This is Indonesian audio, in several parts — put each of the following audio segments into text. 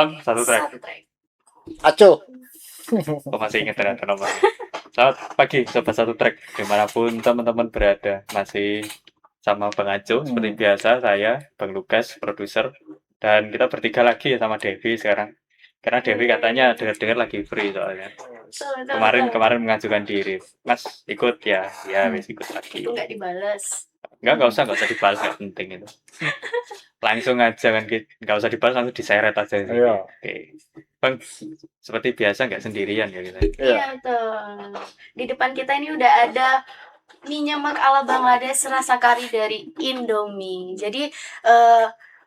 Bang, satu track. Satu track. Aco. Oh, masih ingat ternyata nomornya. Selamat pagi, Sobat Satu Track. Dimanapun teman-teman berada. Masih sama Bang Aco, seperti biasa. Saya, Bang Lukas, produser. Dan kita bertiga lagi ya sama Devi sekarang. Karena Devi katanya dengar-dengar lagi free soalnya. Kemarin mengajukan diri. Mas, ikut ya? Ya, wis ikut lagi. Itu nggak dibales. Nggak usah dibalas, nggak penting itu. Langsung aja kan, nggak usah dibalas, langsung diseret aja sih. Iya. Oke. Bang, seperti biasa nggak sendirian ya kita. Iya tuh. Di depan kita ini udah ada mie nyemek ala Bangladesh rasa kari dari Indomie. Jadi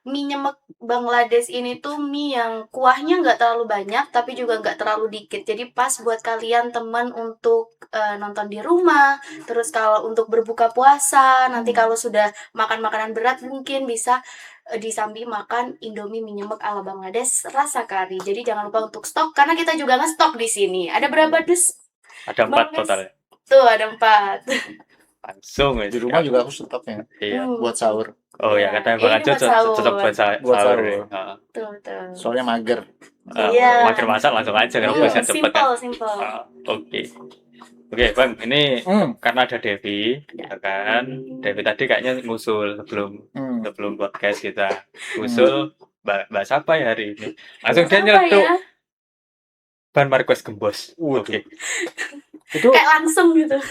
mie nyemek Bangladesh ini tuh mie yang kuahnya nggak terlalu banyak tapi juga nggak terlalu dikit. Jadi pas buat kalian teman untuk nonton di rumah. Terus kalau untuk berbuka puasa, nanti kalau sudah makan makanan berat mungkin bisa disambi makan Indomie mie nyemek ala Bangladesh rasa kari. Jadi jangan lupa untuk stok karena kita juga nge-stok di sini. Ada berapa dus? Ada 4 Bang, total. Tuh ada 4. Langsung Di rumah juga aku stoknya Iya. buat sahur. Oh ya, katanya Bang Aco cocok buat sahur. Tuh. Soalnya mager. Iya. Mager masak langsung aja kan bisa cepet kan. Simple. Oke, Bang, ini karena ada Devi, ya kan. Devi tadi kayaknya ngusul sebelum podcast kita. Ngusul bahas apa ya hari ini? Langsung dia nyeletuk. Ban Marquez Gembos. Oke. Itu kayak langsung gitu.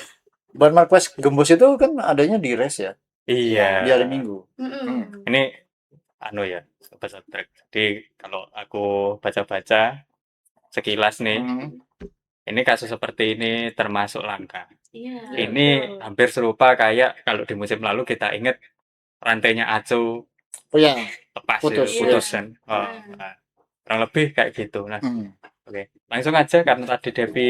Ban Marquez Gembos itu kan adanya di race ya. Iya. Di hari Minggu. Ini ya, Sobat Track. Jadi kalau aku baca-baca sekilas nih, ini kasus seperti ini termasuk langka. Iya. Ini hampir serupa kayak kalau di musim lalu kita ingat rantainya Aco. Oh ya. Lepas putus kan. Kurang lebih kayak gitu. Nah, oke. Langsung aja karena tadi Devi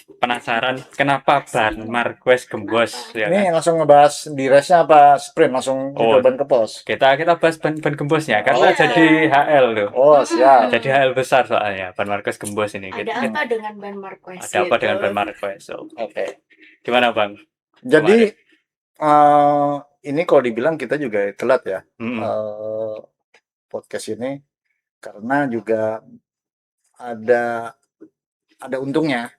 penasaran kenapa Ban Marquez Gembos ya ini kan? langsung ngebahas di race-nya apa sprint langsung ban ke pos? Kita bahas ban Gembosnya karena jadi HL tuh. Oh siap. Jadi HL besar soalnya Ban Marquez Gembos ini. Ada apa dengan Ban Marquez? Ada apa dengan Ban Marquez? Oke. Gimana Bang? Jadi ini kalau dibilang kita juga telat ya podcast ini karena juga ada untungnya.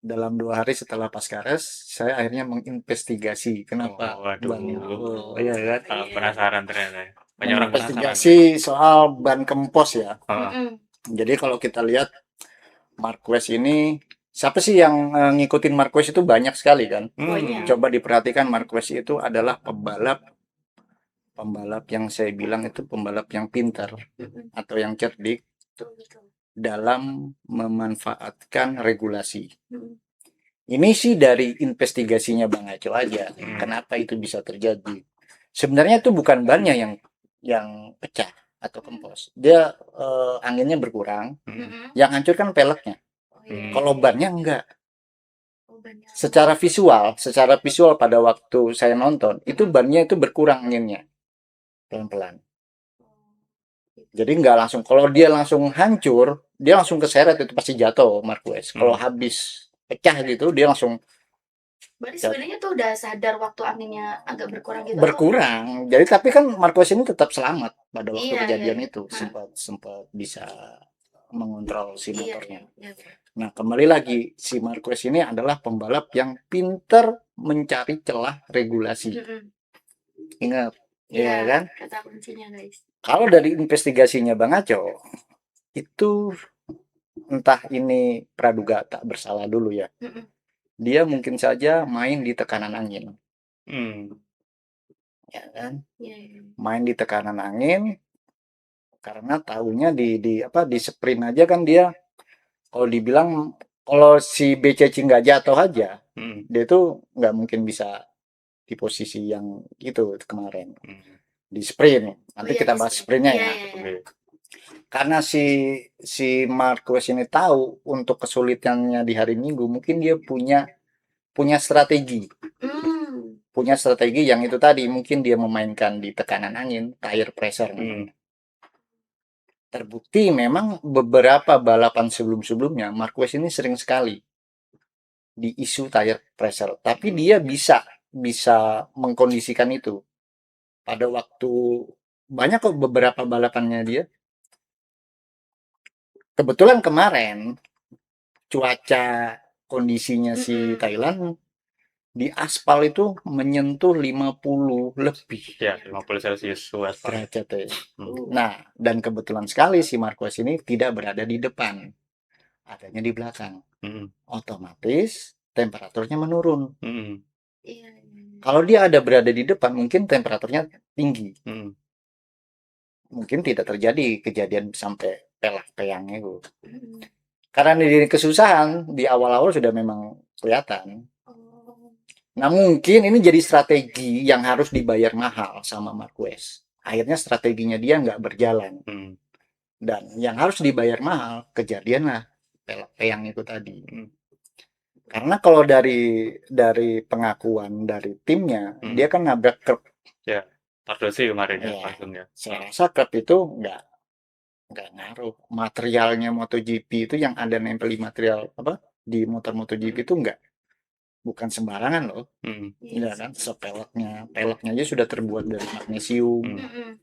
Dalam 2 hari setelah Pascares, saya akhirnya menginvestigasi kenapa ban itu. Iya kan? Penasaran ternyata. Banyak orang investigasi soal ban kempos ya. Jadi kalau kita lihat Marquez ini, siapa sih yang ngikutin Marquez itu banyak sekali kan? Coba diperhatikan, Marquez itu adalah pembalap yang saya bilang itu pembalap yang pintar atau yang cerdik dalam memanfaatkan regulasi. Ini sih dari investigasinya Bang Aco aja. Kenapa itu bisa terjadi? Sebenarnya itu bukan bannya yang pecah atau kempos. Dia anginnya berkurang. Yang hancur kan peleknya. Kalau bannya enggak. Secara visual pada waktu saya nonton, itu bannya itu berkurang anginnya. Pelan-pelan. Jadi nggak langsung, kalau dia langsung hancur, dia langsung keseret itu pasti jatuh Marquez. Kalau habis pecah gitu, dia langsung. Berarti sebenarnya tuh udah sadar waktu anginnya agak berkurang gitu. Berkurang. Jadi tapi kan Marquez ini tetap selamat pada waktu kejadian itu, sempat bisa mengontrol si motornya. Nah kembali lagi, si Marquez ini adalah pembalap yang pinter mencari celah regulasi. Ingat. Iya kan? Kata kuncinya guys. Kalau dari investigasinya Bang Aco, itu entah ini praduga tak bersalah dulu ya. Dia mungkin saja main di tekanan angin. Ya kan? Main di tekanan angin karena tahunya di sprint aja kan dia, kalau dibilang kalau si BCC nggak jatuh aja, dia tuh nggak mungkin bisa di posisi yang itu kemarin di sprint. Nanti kita bahas sprintnya ya. Karena si Marquez ini tahu untuk kesulitannya di hari Minggu, mungkin dia punya strategi. Punya strategi yang itu tadi, mungkin dia memainkan di tekanan angin, tire pressure. Terbukti memang beberapa balapan sebelum-sebelumnya Marquez ini sering sekali di isu tire pressure, tapi dia bisa mengkondisikan itu. Pada waktu banyak kok beberapa balapannya dia kebetulan kemarin cuaca kondisinya si Mm-mm. Thailand di aspal itu menyentuh 50 lebih Ya, 50 Celcius suhu aspal. derajat ya. Hmm. Nah, dan kebetulan sekali si Marquez ini tidak berada di depan, adanya di belakang. Hmm. Otomatis temperaturnya menurun. Hmm. Iya. Kalau dia ada berada di depan, mungkin temperaturnya tinggi. Hmm. Mungkin tidak terjadi kejadian sampai pelah-peyang itu. Mm-mm. Karena ini kesusahan, di awal-awal sudah memang kelihatan. Oh. Nah, mungkin ini jadi strategi yang harus dibayar mahal sama Marquez. Akhirnya strateginya dia nggak berjalan. Hmm. Dan yang harus dibayar mahal, kejadian lah pelah-peyang itu tadi. Hmm. Karena kalau dari pengakuan dari timnya, dia kan nabrak kerb. Ya, Tardosi kemarin ya, Iya. langsung ya. Saya rasa kerb itu nggak ngaruh. Materialnya MotoGP itu yang ada nempel di material apa di motor MotoGP itu bukan sembarangan loh. Hmm. Ya kan, peleknya aja sudah terbuat dari magnesium. Mm-mm.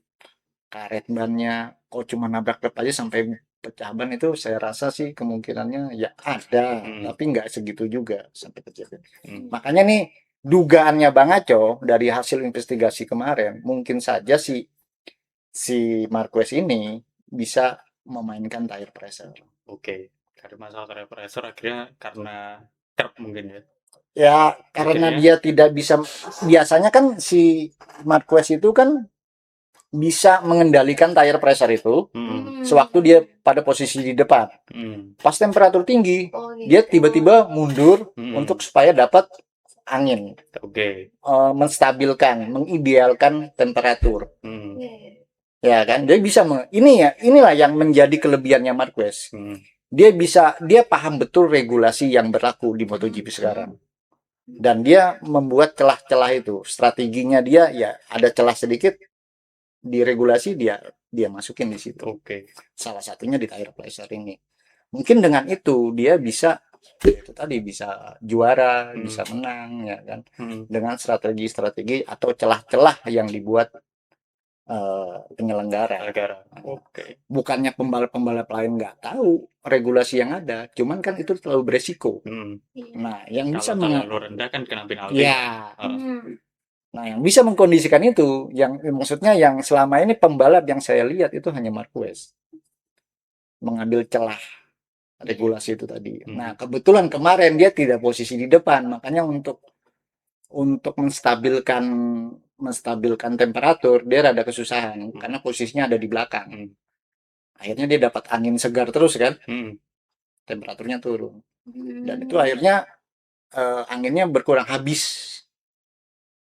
Karet bannya kok cuma nabrak klep aja sampai pecah ban, itu saya rasa sih kemungkinannya ya ada, tapi nggak segitu juga sampai kejadian. Makanya nih dugaannya Bang Aco dari hasil investigasi kemarin, mungkin saja si Marquez ini bisa memainkan tire pressure. Oke, dari masalah tire pressure akhirnya karena kerb mungkin ya. Ya karena Akhirnya. dia tidak bisa, biasanya kan si Marquez itu kan bisa mengendalikan tire pressure itu sewaktu dia pada posisi di depan. Pas temperatur tinggi, Oh, gitu. dia tiba-tiba mundur untuk supaya dapat angin. Oke. Menstabilkan, mengidealkan temperatur. Iya. Ya kan? Dia bisa inilah yang menjadi kelebihannya Marquez. Dia paham betul regulasi yang berlaku di MotoGP sekarang. Dan dia membuat celah-celah itu. Strateginya dia ya ada celah sedikit di regulasi, dia masukin di situ. Oke. Salah satunya di tire pressure ini. Mungkin dengan itu dia bisa itu tadi bisa juara, bisa menang ya kan. Dengan strategi-strategi atau celah-celah yang dibuat penyelenggara. Oke. Bukannya pembalap-pembalap lain nggak tahu regulasi yang ada, cuman kan itu terlalu beresiko. Nah, yang bisa kalau rendah kan kena penalti. Ya. Nah, yang bisa mengkondisikan itu, yang maksudnya yang selama ini pembalap yang saya lihat itu hanya Marquez. Mengambil celah regulasi itu tadi. Nah, kebetulan kemarin dia tidak posisi di depan, makanya untuk menstabilkan temperatur dia rada kesusahan karena posisinya ada di belakang. Akhirnya dia dapat angin segar terus kan. Temperaturnya turun. Dan itu akhirnya anginnya berkurang habis.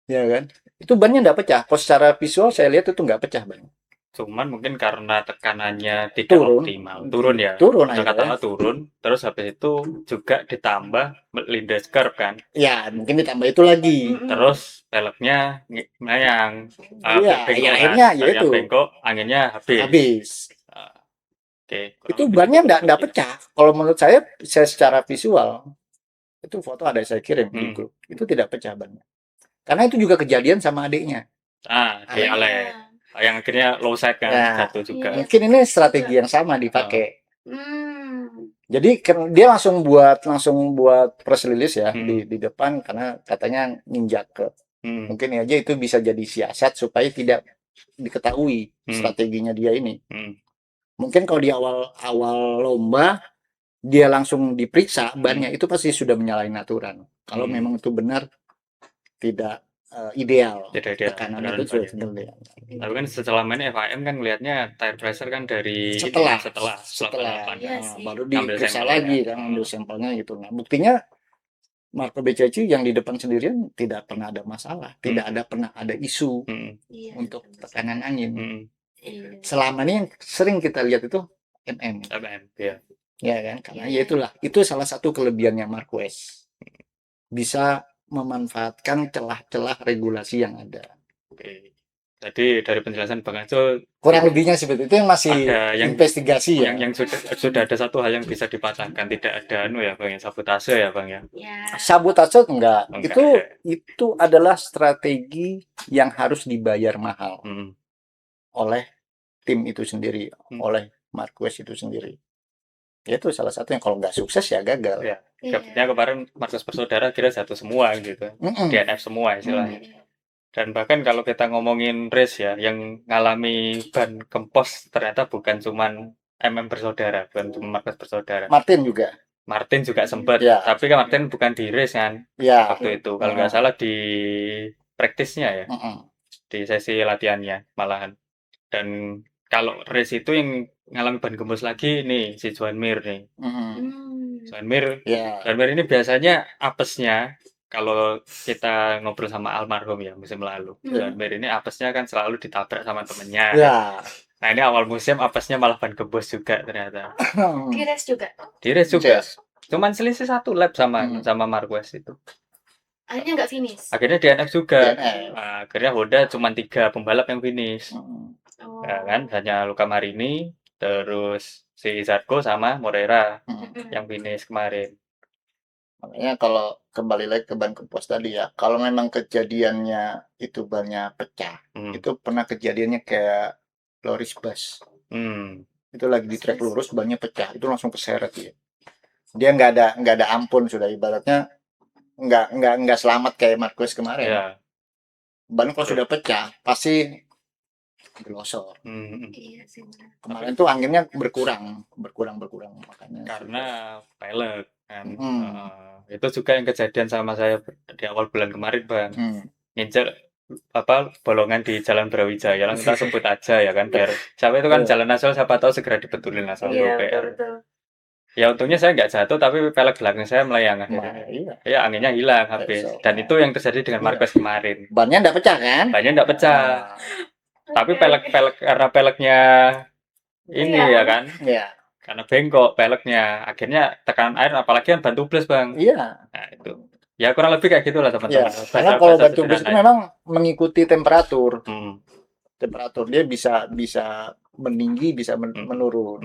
Ya kan? Itu bannya nggak pecah. Kok secara visual saya lihat itu nggak pecah ban. Cuman mungkin karena tekanannya tidak optimal. Turun ya. Turun katakanlah turun. Terus habis itu juga ditambah lindas curb kan. Ya, mungkin ditambah itu lagi. Terus peleknya melayang. Ya, akhirnya ya itu. Bengkok, anginnya habis. Oke. Itu bannya nggak pecah. Kalau menurut saya secara visual, itu foto ada saya kirim di grup. Itu tidak pecah bannya. Karena itu juga kejadian sama adiknya. Di Ale. Yang akhirnya low side kan, jatuh juga. Mungkin ini strategi yang sama dipakai. Jadi dia langsung buat press release ya di depan karena katanya ninjak ke. Mungkin aja itu bisa jadi siasat supaya tidak diketahui strateginya dia ini. Mungkin kalau di awal lomba dia langsung diperiksa bannya, itu pasti sudah menyalahi aturan. Kalau memang itu benar tidak ideal. Tekanan itu sudah ideal. Tapi kan selama ini FIM kan ngelihatnya tire pressure kan dari setelah baru diperiksa lagi kan, ambil sampelnya gitu. Nah, buktinya Marco Bezzecchi yang di depan sendirian tidak pernah ada masalah, tidak pernah ada isu untuk tekanan angin. Selama ini yang sering kita lihat itu ya kan, karena ya itu salah satu kelebihannya Marquez, bisa memanfaatkan celah-celah regulasi yang ada. Jadi dari penjelasan Bang Aco kurang lebihnya seperti itu, yang masih investigasi ya. Yang sudah ada satu hal yang bisa dipatahkan, tidak ada ya Bang, sabotase ya Bang ya. Sabotase enggak. Itu adalah strategi yang harus dibayar mahal oleh tim itu sendiri, oleh Marquez itu sendiri. Itu salah satunya, kalau nggak sukses ya gagal. Ya, Iya. dapetnya kemarin Markus Bersaudara kira satu semua gitu. Mm-mm. DNF semua istilahnya. Iya. Dan bahkan kalau kita ngomongin race ya, yang ngalami ban kempos ternyata bukan cuman Bersaudara, bukan cuma Markus Bersaudara. Martin juga. Martin juga sempat, Ya. tapi kan Martin bukan di race kan Ya. waktu itu. Kalau nggak salah di praktisnya ya, Mm-mm. di sesi latihannya malahan. Dan kalau race itu yang ngalami ban gembos lagi nih si Joan Mir nih. Mm-mm. Joan Mir, Ya. Joan Mir ini biasanya apesnya kalau kita ngobrol sama almarhum ya musim lalu. Joan Mir ini apesnya kan selalu ditabrak sama temennya. Ya. Nah ini awal musim apesnya malah ban gembos juga ternyata. Di race juga. Di race juga. Yes. Cuman selisih 1 lap sama Marquez itu. Akhirnya nggak finish. Akhirnya DNF juga. DNF. Nah, akhirnya Honda cuma 3 pembalap yang finish. Oh. Ya kan, hanya Luca Marini, terus si Zarco sama Moreira yang finish kemarin. Makanya kalau kembali lagi ke ban kempos tadi ya, kalau memang kejadiannya itu bannya pecah, itu pernah kejadiannya kayak Loris Bas. Itu lagi di trek lurus, bannya pecah, itu langsung keseret dia. Dia nggak ada ampun, sudah ibaratnya nggak selamat kayak Marquez kemarin. Ya. Ban kalau sudah pecah pasti gelosor. Iya sih. Kemarin tuh anginnya berkurang makanya. Karena pelek kan. Itu juga yang kejadian sama saya di awal bulan kemarin, Bang. Nginjek bolongan di Jalan Brawijaya, yang kita sebut aja ya kan, biar siapa itu kan jalan nasional, siapa tahu segera dibetulin asal Iya, betul. Ya untungnya saya nggak jatuh, tapi pelek belakang saya melayang akhirnya. Ya anginnya hilang habis. Dan itu yang terjadi dengan Marquez kemarin. Bannya nggak pecah kan? Bannya nggak pecah. Tapi pelek karena peleknya ini ya kan? Iya. Karena bengkok peleknya, akhirnya tekanan air apalagi kan ban tubles, Bang. Iya. Nah, itu. Ya kurang lebih kayak gitulah teman-teman. Ya, karena kalau ban tubles itu memang mengikuti temperatur. Temperatur dia bisa meninggi, bisa menurun.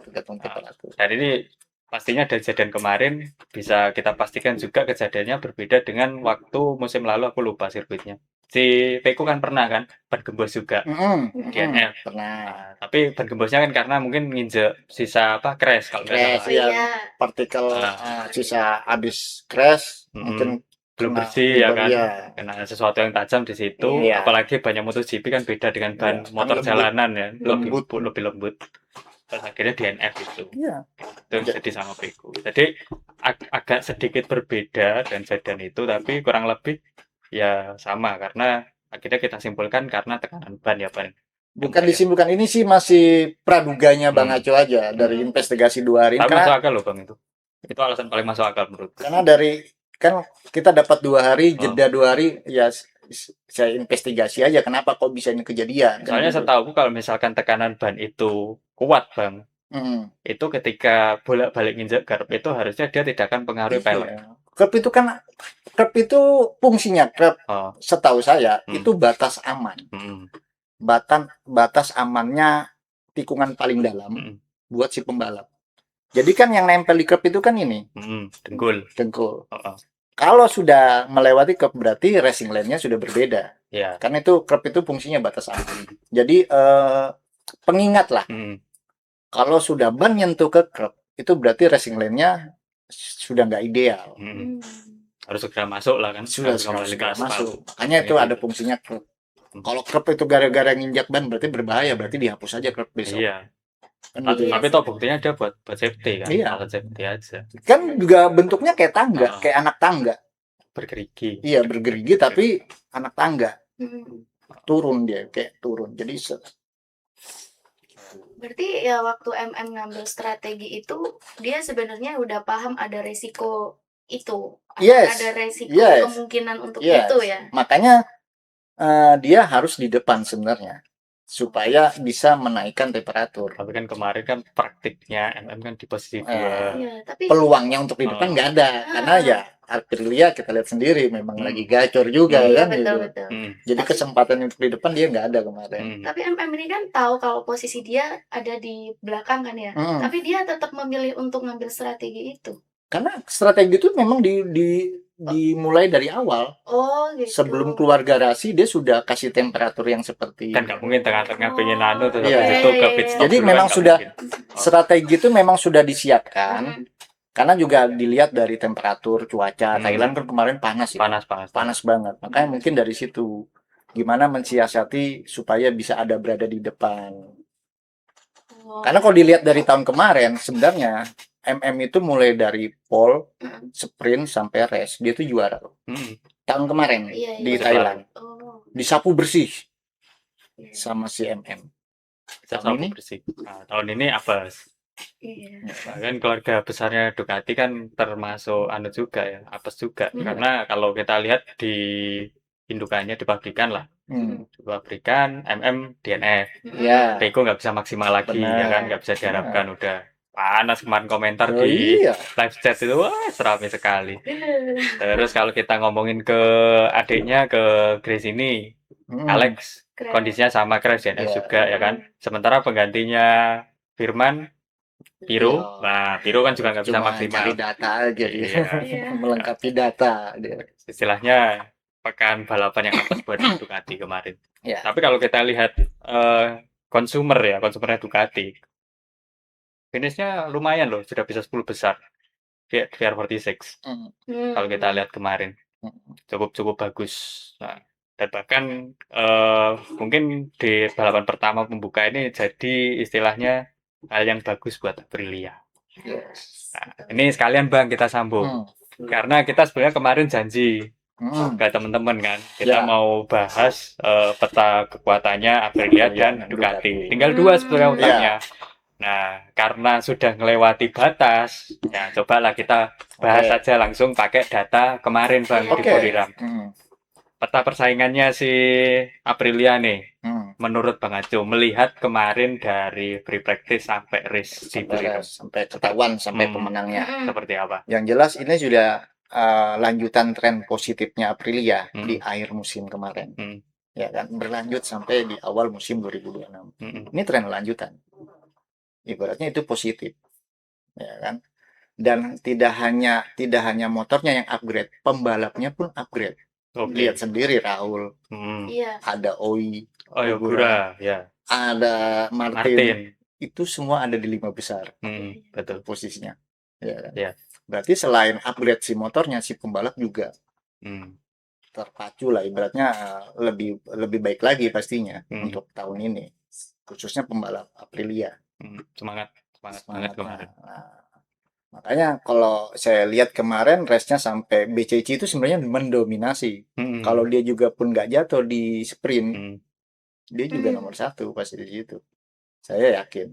Tergantung temperatur. Dan ini pastinya dari kejadian kemarin bisa kita pastikan juga kejadiannya berbeda dengan waktu musim lalu, aku lupa sirkuitnya. Si Peko kan pernah kan ban gembos juga DNF. Pernah. Nah, tapi ban gembosnya kan karena mungkin nginjek sisa crash kalau nggak salah. Ya, partikel sisa habis crash mungkin belum bersih ya kan, kena sesuatu yang tajam di situ. Apalagi banyak MotoGP kan beda dengan ban motor jalanan ya, lebih lembut. Terus akhirnya DNF itu. Itu jadi sama Peko. Jadi agak sedikit berbeda dan kejadian itu, tapi kurang lebih ya sama, karena akhirnya kita simpulkan karena tekanan ban ya, Bang. Bukan disimpulkan, ini sih masih praduganya Bang Aco aja dari investigasi 2 hari. Tapi masuk akal loh Bang itu. Itu alasan paling masuk akal menurut. Karena kan kita dapat 2 hari, jeda 2 hari, ya saya investigasi aja kenapa kok bisa ini kejadian. Soalnya setahu kalau misalkan tekanan ban itu kuat, Bang, itu ketika bolak-balik nginjek curb itu harusnya dia tidak akan pengaruhi pelek. Curb itu fungsinya setahu saya itu batas aman. Batas amannya tikungan paling dalam buat si pembalap. Jadi kan yang nempel di curb itu kan ini dengkul. Kalau sudah melewati curb berarti racing lane-nya sudah berbeda. Karena itu curb itu fungsinya batas aman. Jadi pengingat lah. Kalau sudah ban nyentuh ke curb itu berarti racing lane-nya sudah nggak ideal. Harus segera masuk lah kan. Sudah segera masuk. Makanya itu ada fungsinya curb. Kalau curb itu gara-gara nginjak ban berarti berbahaya, berarti dihapus aja curb besok. Iya. Tapi toh buktinya dia buat safety kan, alat safety aja. Kan juga bentuknya kayak tangga, kayak anak tangga. Bergerigi. Iya, bergerigi tapi anak tangga. Turun dia, kayak turun. Jadi berarti ya waktu ngambil strategi itu dia sebenarnya udah paham ada resiko itu. Ada resiko kemungkinan untuk itu ya. Makanya dia harus di depan sebenarnya supaya bisa menaikkan temperatur. Tapi kan kemarin kan praktiknya kan di posisi 2. Tapi peluangnya untuk di depan nggak ada karena ya Aprilia kita lihat sendiri memang lagi gacor juga kan betul. Jadi kesempatan untuk di depan dia nggak ada kemarin. Tapi ini kan tahu kalau posisi dia ada di belakang kan ya. Tapi dia tetap memilih untuk ngambil strategi itu. Karena strategi itu memang dimulai dari awal. Oh gitu. Sebelum keluar garasi dia sudah kasih temperatur yang seperti Kan nggak mungkin tengah-tengah pengen anu terus Iya. habis itu ke Iya, pit iya, stop Jadi duluan, memang nggak sudah mungkin. strategi itu memang sudah disiapkan. Mm-mm. Karena juga dilihat dari temperatur cuaca. Hmm. Thailand kan kemarin panas ya. Panas Banget. Makanya mungkin dari situ gimana mensiasati supaya bisa ada berada di depan. Oh. Karena kalau dilihat dari tahun kemarin sebenarnya MM itu mulai dari pole, Mm-mm. sprint sampai race dia itu juara Hmm. tahun kemarin Iya, di iya. Thailand. Oh. Disapu bersih Iya. sama si MM. Kita Tahun sapu ini? bersih. Nah, tahun ini apa? Iya. Nah, kan keluarga besarnya Ducati kan termasuk anu juga ya, apes juga. Hmm. Karena kalau kita lihat di indukannya di pabrikan lah, di pabrikan MM DNF. Mm-mm. Ya. Peko nggak bisa maksimal lagi ya kan, nggak bisa diharapkan udah panas kemarin komentar Oh, di iya. live chat itu wah serami sekali. Terus kalau kita ngomongin ke adiknya ke Grace ini, Alex Keren. kondisinya sama crash DNF Iya. juga ya kan. Sementara penggantinya Firman Piro, Iya. nah Piro kan juga nggak bisa Cuma maksimal. cari data aja dia. Iya. Iya. Melengkapi data dia. Istilahnya pekan balapan yang apes buat Ducati kemarin. Ya. Tapi kalau kita lihat konsumernya Ducati, finishnya lumayan loh, sudah bisa 10 besar. VR46 Hmm. kalau kita lihat kemarin cukup bagus. Nah, dan bahkan mungkin di balapan pertama pembuka ini jadi istilahnya hal yang bagus buat Aprilia. Yes. Nah, ini sekalian Bang kita sambung. Karena kita sebenarnya kemarin janji ke teman-teman kan, kita Ya. mau bahas peta kekuatannya Aprilia dan Ducati. Tinggal dua sebenarnya utangnya. Nah, karena sudah melewati batas, ya cobalah kita bahas aja langsung pakai data kemarin Bang di Buriram. Peta persaingannya si Aprilia nih, menurut Bang Aco, melihat kemarin dari free practice sampai race di Buriram. Sampai ketahuan sampai pemenangnya. Seperti apa? Yang jelas ini sudah lanjutan tren positifnya Aprilia di akhir musim kemarin. Ya kan, berlanjut sampai di awal musim 2026. Ini tren lanjutan. Ibaratnya itu positif. Ya kan? Dan tidak hanya motornya yang upgrade, pembalapnya pun upgrade. Lihat sendiri Rahul. Iya. Ada Oi, Ogura, ya. ada Martin. Itu semua ada di 5 besar. Betul posisinya. Ya kan? Ya. Berarti selain upgrade si motornya, si pembalap juga terpacu lah, ibaratnya lebih baik lagi pastinya untuk tahun ini, khususnya pembalap Aprilia. Semangat banget kemarin. Nah, makanya kalau saya lihat kemarin race-nya sampai BCC itu sebenarnya mendominasi. Kalau dia juga pun nggak jatuh di sprint, dia juga nomor 1 pasti di situ. Saya yakin.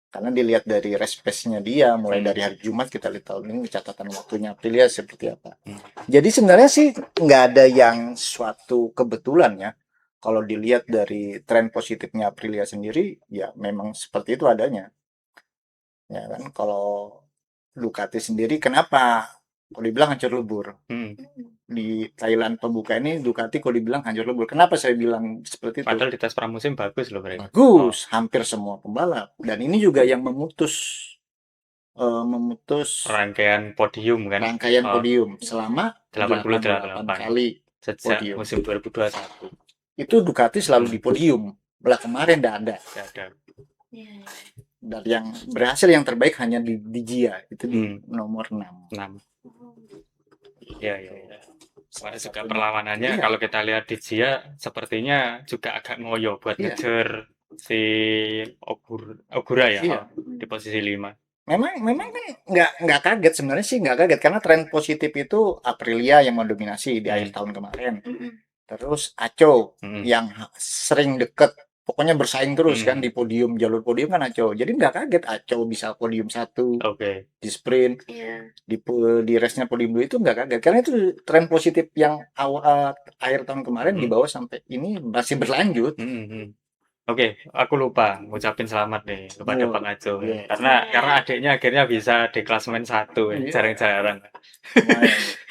Karena dilihat dari race pace-nya dia, mulai dari hari Jumat kita lihat tahun ini catatan waktunya Aprilia seperti apa. Jadi sebenarnya sih nggak ada yang suatu kebetulan ya. Kalau dilihat dari tren positifnya Aprilia sendiri, ya memang seperti itu adanya. Ya kan, kalau Ducati sendiri kenapa kalau dibilang hancur lebur? Di Thailand pembuka ini Ducati kalau dibilang hancur lebur. Kenapa saya bilang seperti itu? Padahal di tes pramusim bagus loh mereka. Bagus, hampir semua pembalap. Dan ini juga yang memutus rangkaian podium kan? Rangkaian podium selama 88 kali sejak podium. musim 2021. Itu Ducati selalu di podium. Belah kemarin tidak ada. Dan yang berhasil yang terbaik hanya di Gia, itu di nomor 6. Iya. Kemarin juga perlawanannya kalau kita lihat di Gia sepertinya juga agak ngoyo buat ngejar si Ogura ya, di posisi 5. Memang kan nggak kaget sebenarnya sih, nggak kaget karena tren positif itu Aprilia yang mendominasi di akhir tahun kemarin. Terus Aco yang sering deket, pokoknya bersaing terus kan di podium, jalur podium kan Aco. Jadi nggak kaget Aco bisa podium 1 di sprint, di race-nya podium 2 itu nggak kaget karena itu tren positif yang akhir tahun kemarin dibawa sampai ini masih berlanjut. Oke, aku lupa ngucapin selamat nih kepada Bang Aco karena adiknya akhirnya bisa di klasemen 1 jarang-jarang.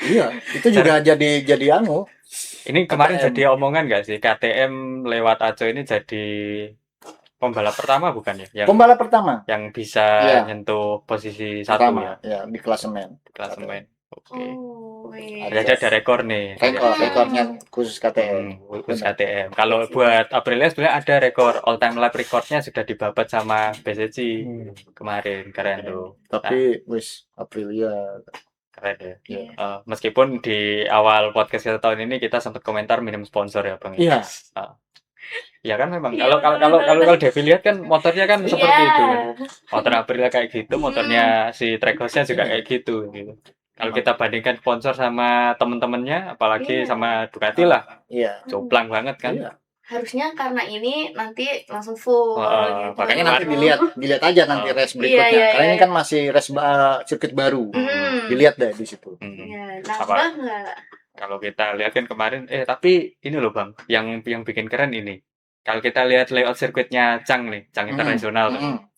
Iya, itu juga jadi anu. Ini kemarin jadi omongan nggak sih KTM lewat Aco ini jadi pembalap pertama bukan ya? Pembalap pertama yang bisa nyentuh posisi 1 ya? Ya, di klasemen. Oke. Oh, iya. Berarti ada rekor nih. Rekornya khusus KTM. Khusus KTM. Kalau buat Aprilia sebenarnya ada rekor all time lap recordnya sudah dibabat sama BCC kemarin, keren tuh. Tapi wis Aprilia Keren ya. Iya. Meskipun di awal podcast kita tahun ini kita sempat komentar minim sponsor ya Bang. Iya. Ya kan memang Iya, kalau Devi lihat kan motornya kan seperti Iya. itu kan. Motor Aprilia kayak gitu, motornya si Trackhouse-nya juga kayak gitu gitu. Kalau kita bandingkan sponsor sama temen-temennya, apalagi Iya. sama Ducati lah, Iya. jomplang banget kan. Iya. Harusnya karena ini nanti langsung full gitu. Makanya Nanti dilihat aja nanti race berikutnya. Iya, Karena ini iya. kan masih race sirkuit baru. Hmm. Dilihat deh di situ. Iya, Apa? nambah nggak? Kalau kita lihat kan kemarin, tapi ini loh Bang, yang bikin keren ini. Kalau kita lihat layout sirkuitnya Chang nih, Chang Internasional tuh.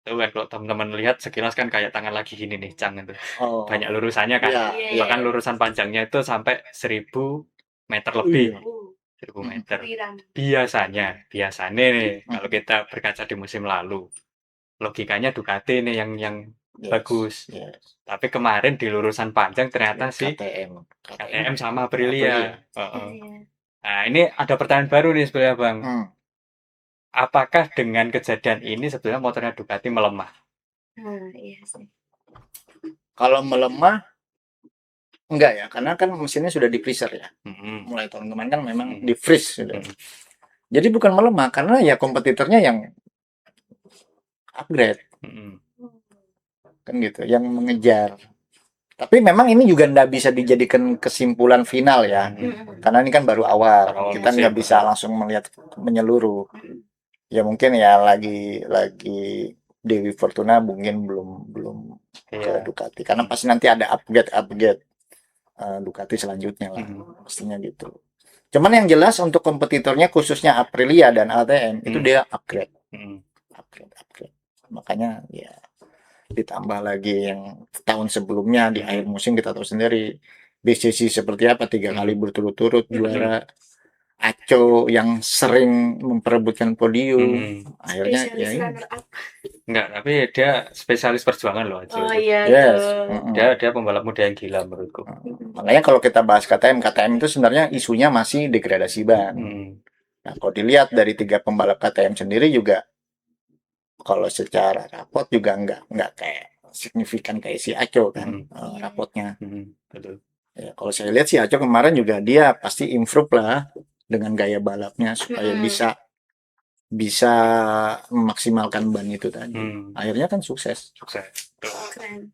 Tuh kan kalau teman-teman lihat sekilas kan kayak tangan lagi gini nih Chang itu. Oh. Banyak lurusannya kan. Iya. Bahkan lurusan panjangnya itu sampai 1000 meter lebih. 1000 meter. Biasanya nih kalau kita berkaca di musim lalu, logikanya Ducati nih yang bagus. Yes. Tapi kemarin di lurusan panjang ternyata si KTM sama Aprilia. Iya. Nah, ini ada pertanyaan baru nih sebenarnya Bang. Apakah dengan kejadian ini sebenarnya motornya Ducati melemah? Iya sih. Kalau melemah enggak ya, karena kan mesinnya sudah di freezer ya. Mulai tahun kemarin kan memang di freeze gitu. Jadi bukan melemah karena ya kompetitornya yang upgrade. Kan gitu, yang mengejar. Tapi memang ini juga nggak bisa dijadikan kesimpulan final ya, karena ini kan baru awal, kita nggak bisa langsung melihat menyeluruh. Ya mungkin ya lagi Dewi Fortuna mungkin belum ke Ducati, karena pasti nanti ada upgrade Ducati selanjutnya lah, pastinya gitu. Cuman yang jelas untuk kompetitornya khususnya Aprilia dan ATM itu dia upgrade. Makanya ya ditambah lagi yang tahun sebelumnya di akhir musim kita tahu sendiri BCC seperti apa, 3 kali berturut-turut juara, Aco yang sering memperebutkan podium, akhirnya ya enggak, tapi dia spesialis perjuangan loh Aco. Oh iya. Yes. Dia pembalap muda yang gila menurutku. Makanya kalau kita bahas KTM itu sebenarnya isunya masih degradasi ban. Nah, kalau dilihat dari 3 pembalap KTM sendiri juga kalau secara rapot juga nggak kayak signifikan kayak si Aco kan, rapotnya. Betul. Ya, kalau saya lihat si Aco kemarin juga dia pasti improve lah dengan gaya balapnya supaya bisa memaksimalkan ban itu tadi. Akhirnya kan sukses. Keren.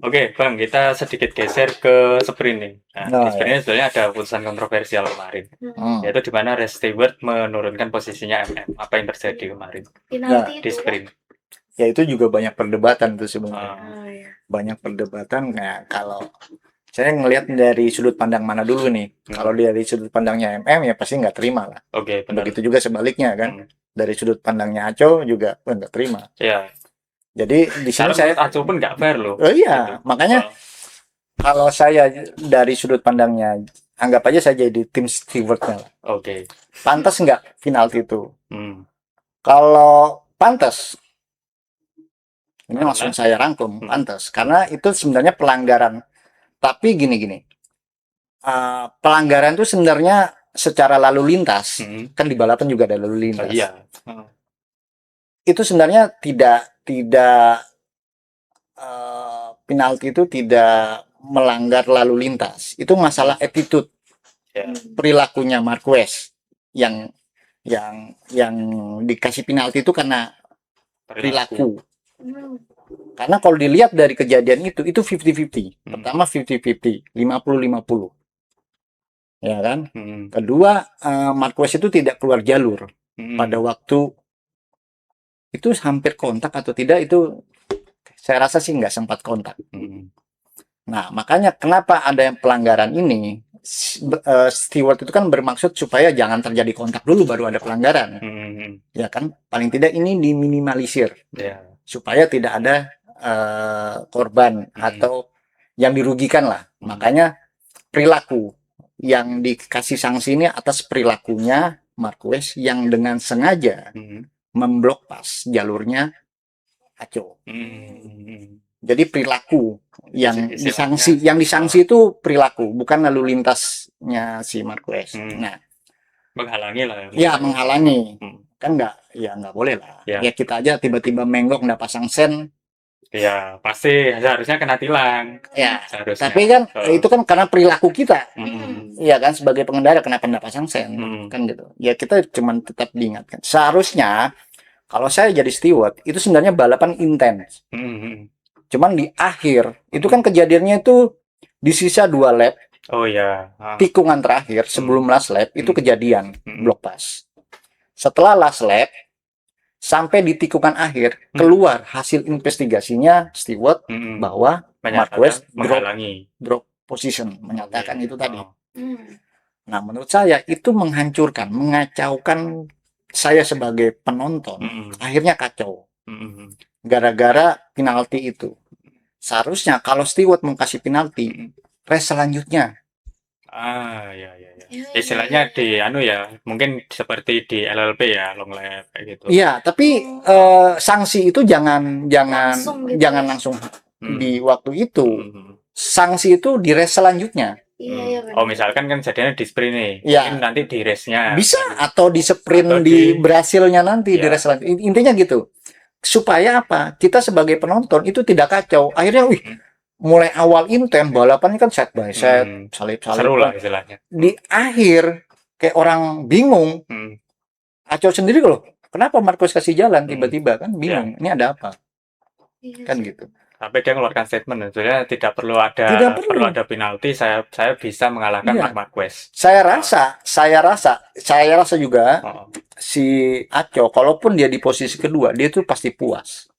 Oke, Bang, kita sedikit geser ke sprint nih. Nah, di sprint ini sebenarnya ada putusan kontroversial kemarin. Yaitu di mana Red Stewart menurunkan posisinya Apa yang terjadi kemarin di sprint? Ya itu juga banyak perdebatan tuh sebenarnya. Banyak perdebatan. Nah, kalau saya ngelihat dari sudut pandang mana dulu nih. Kalau dari sudut pandangnya ya pasti nggak terima lah. Oke, benar. Begitu juga sebaliknya kan. Dari sudut pandangnya Aco juga nggak terima. Iya. Jadi di sini saya Aco pun nggak fair loh. Oh iya, gitu. Makanya kalau saya dari sudut pandangnya, anggap aja saya jadi tim stewardnya. Oke. Pantas nggak penalti itu? Kalau pantas, ini langsung saya rangkum, pantas. Karena itu sebenarnya pelanggaran. Tapi gini, pelanggaran itu sebenarnya secara lalu lintas, kan di balapan juga ada lalu lintas. Iya. Itu sebenarnya tidak penalti itu tidak melanggar lalu lintas. Itu masalah attitude, perilakunya Marquez yang dikasih penalti itu karena perilaku. Karena kalau dilihat dari kejadian itu 50-50. Pertama 50-50, 50-50. Ya kan? Kedua, Marquez itu tidak keluar jalur pada waktu itu hampir kontak atau tidak itu saya rasa sih nggak sempat kontak. Nah, makanya kenapa ada yang pelanggaran ini? Steward itu kan bermaksud supaya jangan terjadi kontak dulu baru ada pelanggaran. Ya kan? Paling tidak ini diminimalisir. Supaya tidak ada korban atau yang dirugikan lah. Makanya perilaku yang dikasih sanksi ini atas perilakunya Marquez yang dengan sengaja memblok pas jalurnya Aco. Jadi perilaku yang Istilahnya, disangsi itu perilaku, bukan lalu lintasnya si Marquez. Nah, menghalangi lah ya menghalangi. Hmm. Kan nggak boleh lah. Ya. Ya kita aja tiba-tiba menggok nggak pasang sen. Ya pasti seharusnya kena tilang. Ya, Seharusnya. tapi kan itu kan karena perilaku kita. Hmm. Iya kan, sebagai pengendara kenapa nggak pasang sen? Kan gitu. Ya kita cuman tetap diingatkan. Seharusnya kalau saya jadi steward itu sebenarnya balapan intens. Cuman di akhir itu kan kejadiannya itu di sisa 2 lap. Oh ya. Tikungan terakhir sebelum last lap itu kejadian block pass. Setelah last lap sampai di tikungan akhir keluar hasil investigasinya steward bahwa Marquez drop position, menyatakan itu tadi. Nah, menurut saya itu menghancurkan, mengacaukan saya sebagai penonton. Akhirnya kacau. Gara-gara penalti itu. Seharusnya kalau steward mau kasih penalti, race selanjutnya. Ya. Istilahnya di mungkin seperti di LLP ya, long lap kayak gitu. Iya, tapi sanksi itu jangan langsung di waktu itu. Sanksi itu di race selanjutnya. Iya, misalkan kan jadinya di sprint nih. Ya. Mungkin nanti di race-nya. Bisa atau di sprint di Brasilnya nanti di race selanjutnya. Intinya gitu. Supaya apa? Kita sebagai penonton itu tidak kacau. Akhirnya mulai awal intens balapannya kan set by set, salip-salip. Seru lah istilahnya. Di akhir kayak orang bingung. Kacau sendiri loh. Kenapa Marquez kasih jalan tiba-tiba kan bingung. Ini ada apa? Kan gitu. Tapi dia mengeluarkan statement, sebenarnya tidak perlu ada penalti, saya bisa mengalahkan Marc Marquez. Saya rasa juga si Aco, kalaupun dia di posisi kedua, dia tuh pasti puas.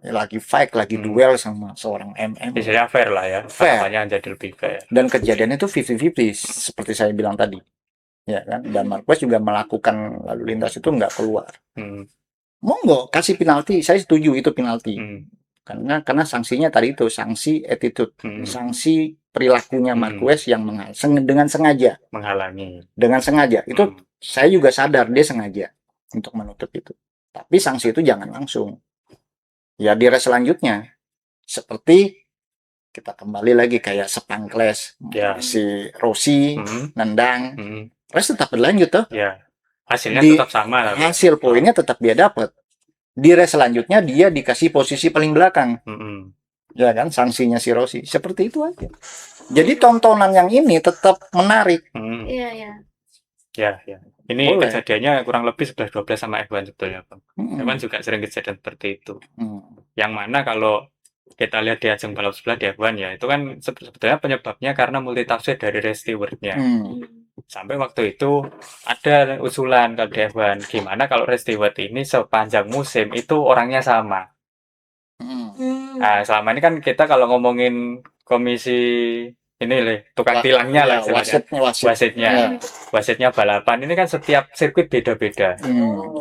Lagi fight, lagi duel sama seorang MM. Bisa fair lah ya, fair. Jadi lebih fair. Dan kejadiannya itu 50-50, seperti saya bilang tadi. Ya kan? Dan Marquez juga melakukan lalu lintas itu nggak keluar. Monggo kasih penalti, saya setuju itu penalti. Karena sanksinya tadi itu sanksi attitude, sanksi perilakunya Marquez yang dengan sengaja menghalangi. Dengan sengaja. Itu saya juga sadar dia sengaja untuk menutup itu. Tapi sanksi itu jangan langsung. Ya di race selanjutnya seperti kita kembali lagi kayak Sepangkles, si Rossi nendang. Race tetap berlanjut toh. Ya. Hasilnya tetap sama. Hasil poinnya tetap dia dapat. Di race selanjutnya dia dikasih posisi paling belakang. Ya kan, sanksinya si Rossi. Seperti itu aja. Jadi tontonan yang ini tetap menarik. Iya. Ya. Ini kejadiannya kurang lebih 11-12 sama F1 sebetulnya, Bang. F1 juga sering kejadian seperti itu. Yang mana kalau kita lihat di ajang balap sebelah di F1 ya, itu kan sebetulnya penyebabnya karena multitafsir dari race steward-nya. Sampai waktu itu ada usulan kalau di F1, gimana kalau race steward ini sepanjang musim itu orangnya sama. Nah, selama ini kan kita kalau ngomongin komisi ini tukang tilangnya lah wasitnya balapan ini kan setiap sirkuit beda-beda.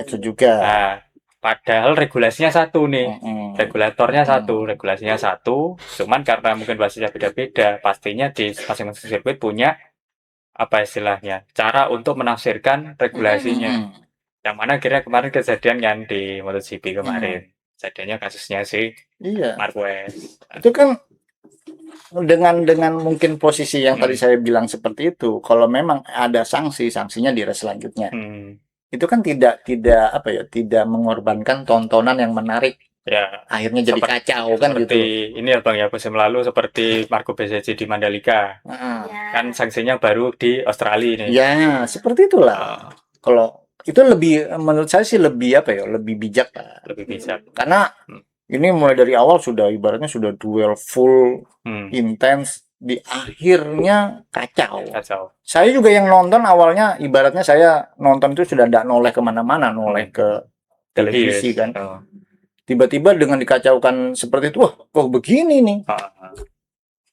Itu juga. Nah, padahal regulasinya satu nih, regulatornya satu, regulasinya satu, cuman karena mungkin wasitnya beda-beda, pastinya di masing-masing sirkuit punya apa istilahnya, cara untuk menafsirkan regulasinya. Yang mana kira kemarin kejadian kan di MotoGP kemarin. Kejadiannya kasusnya si Marquez. Itu kan dengan mungkin posisi yang tadi saya bilang seperti itu, kalau memang ada sanksinya di race selanjutnya. Itu kan tidak mengorbankan tontonan yang menarik. Ya, akhirnya jadi kacau kan gitu. Ini ya Bang ya, musim lalu seperti Marco Bezzecchi di Mandalika. Kan sanksinya baru di Australia ini. Ya, seperti itulah. Kalau itu lebih, menurut saya sih lebih lebih bijak lah. Lebih bijak. Karena ini mulai dari awal sudah ibaratnya sudah duel full, intens, di akhirnya kacau. Saya juga yang nonton awalnya, ibaratnya saya nonton itu sudah tidak noleh kemana-mana, noleh ke televisi kan. Tiba-tiba dengan dikacaukan seperti itu, wah kok begini nih.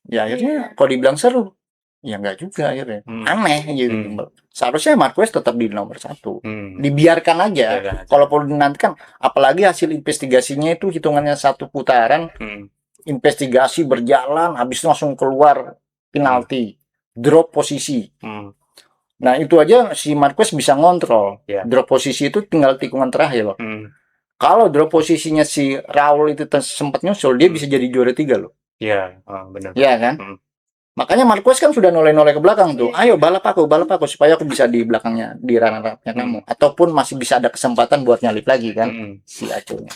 Ya akhirnya kalau dibilang seru, ya enggak juga akhirnya. Aneh gitu. Seharusnya Marquez tetap di nomor 1. Dibiarkan aja. Kalau perlu dinantikan, apalagi hasil investigasinya itu hitungannya 1 putaran. Investigasi berjalan, habis itu langsung keluar penalti, drop posisi. Nah itu aja si Marquez bisa ngontrol. Drop posisi itu tinggal tikungan terakhir loh. Kalau drop posisinya si Raul itu sempat nyusul, dia bisa jadi juara 3 loh. Iya, benar. Iya kan? Makanya Marquez kan sudah noleh-noleh ke belakang tuh. Ayo balap aku supaya aku bisa di belakangnya, di runner-up-nya kamu. Ataupun masih bisa ada kesempatan buat nyalip lagi kan si Aco-nya.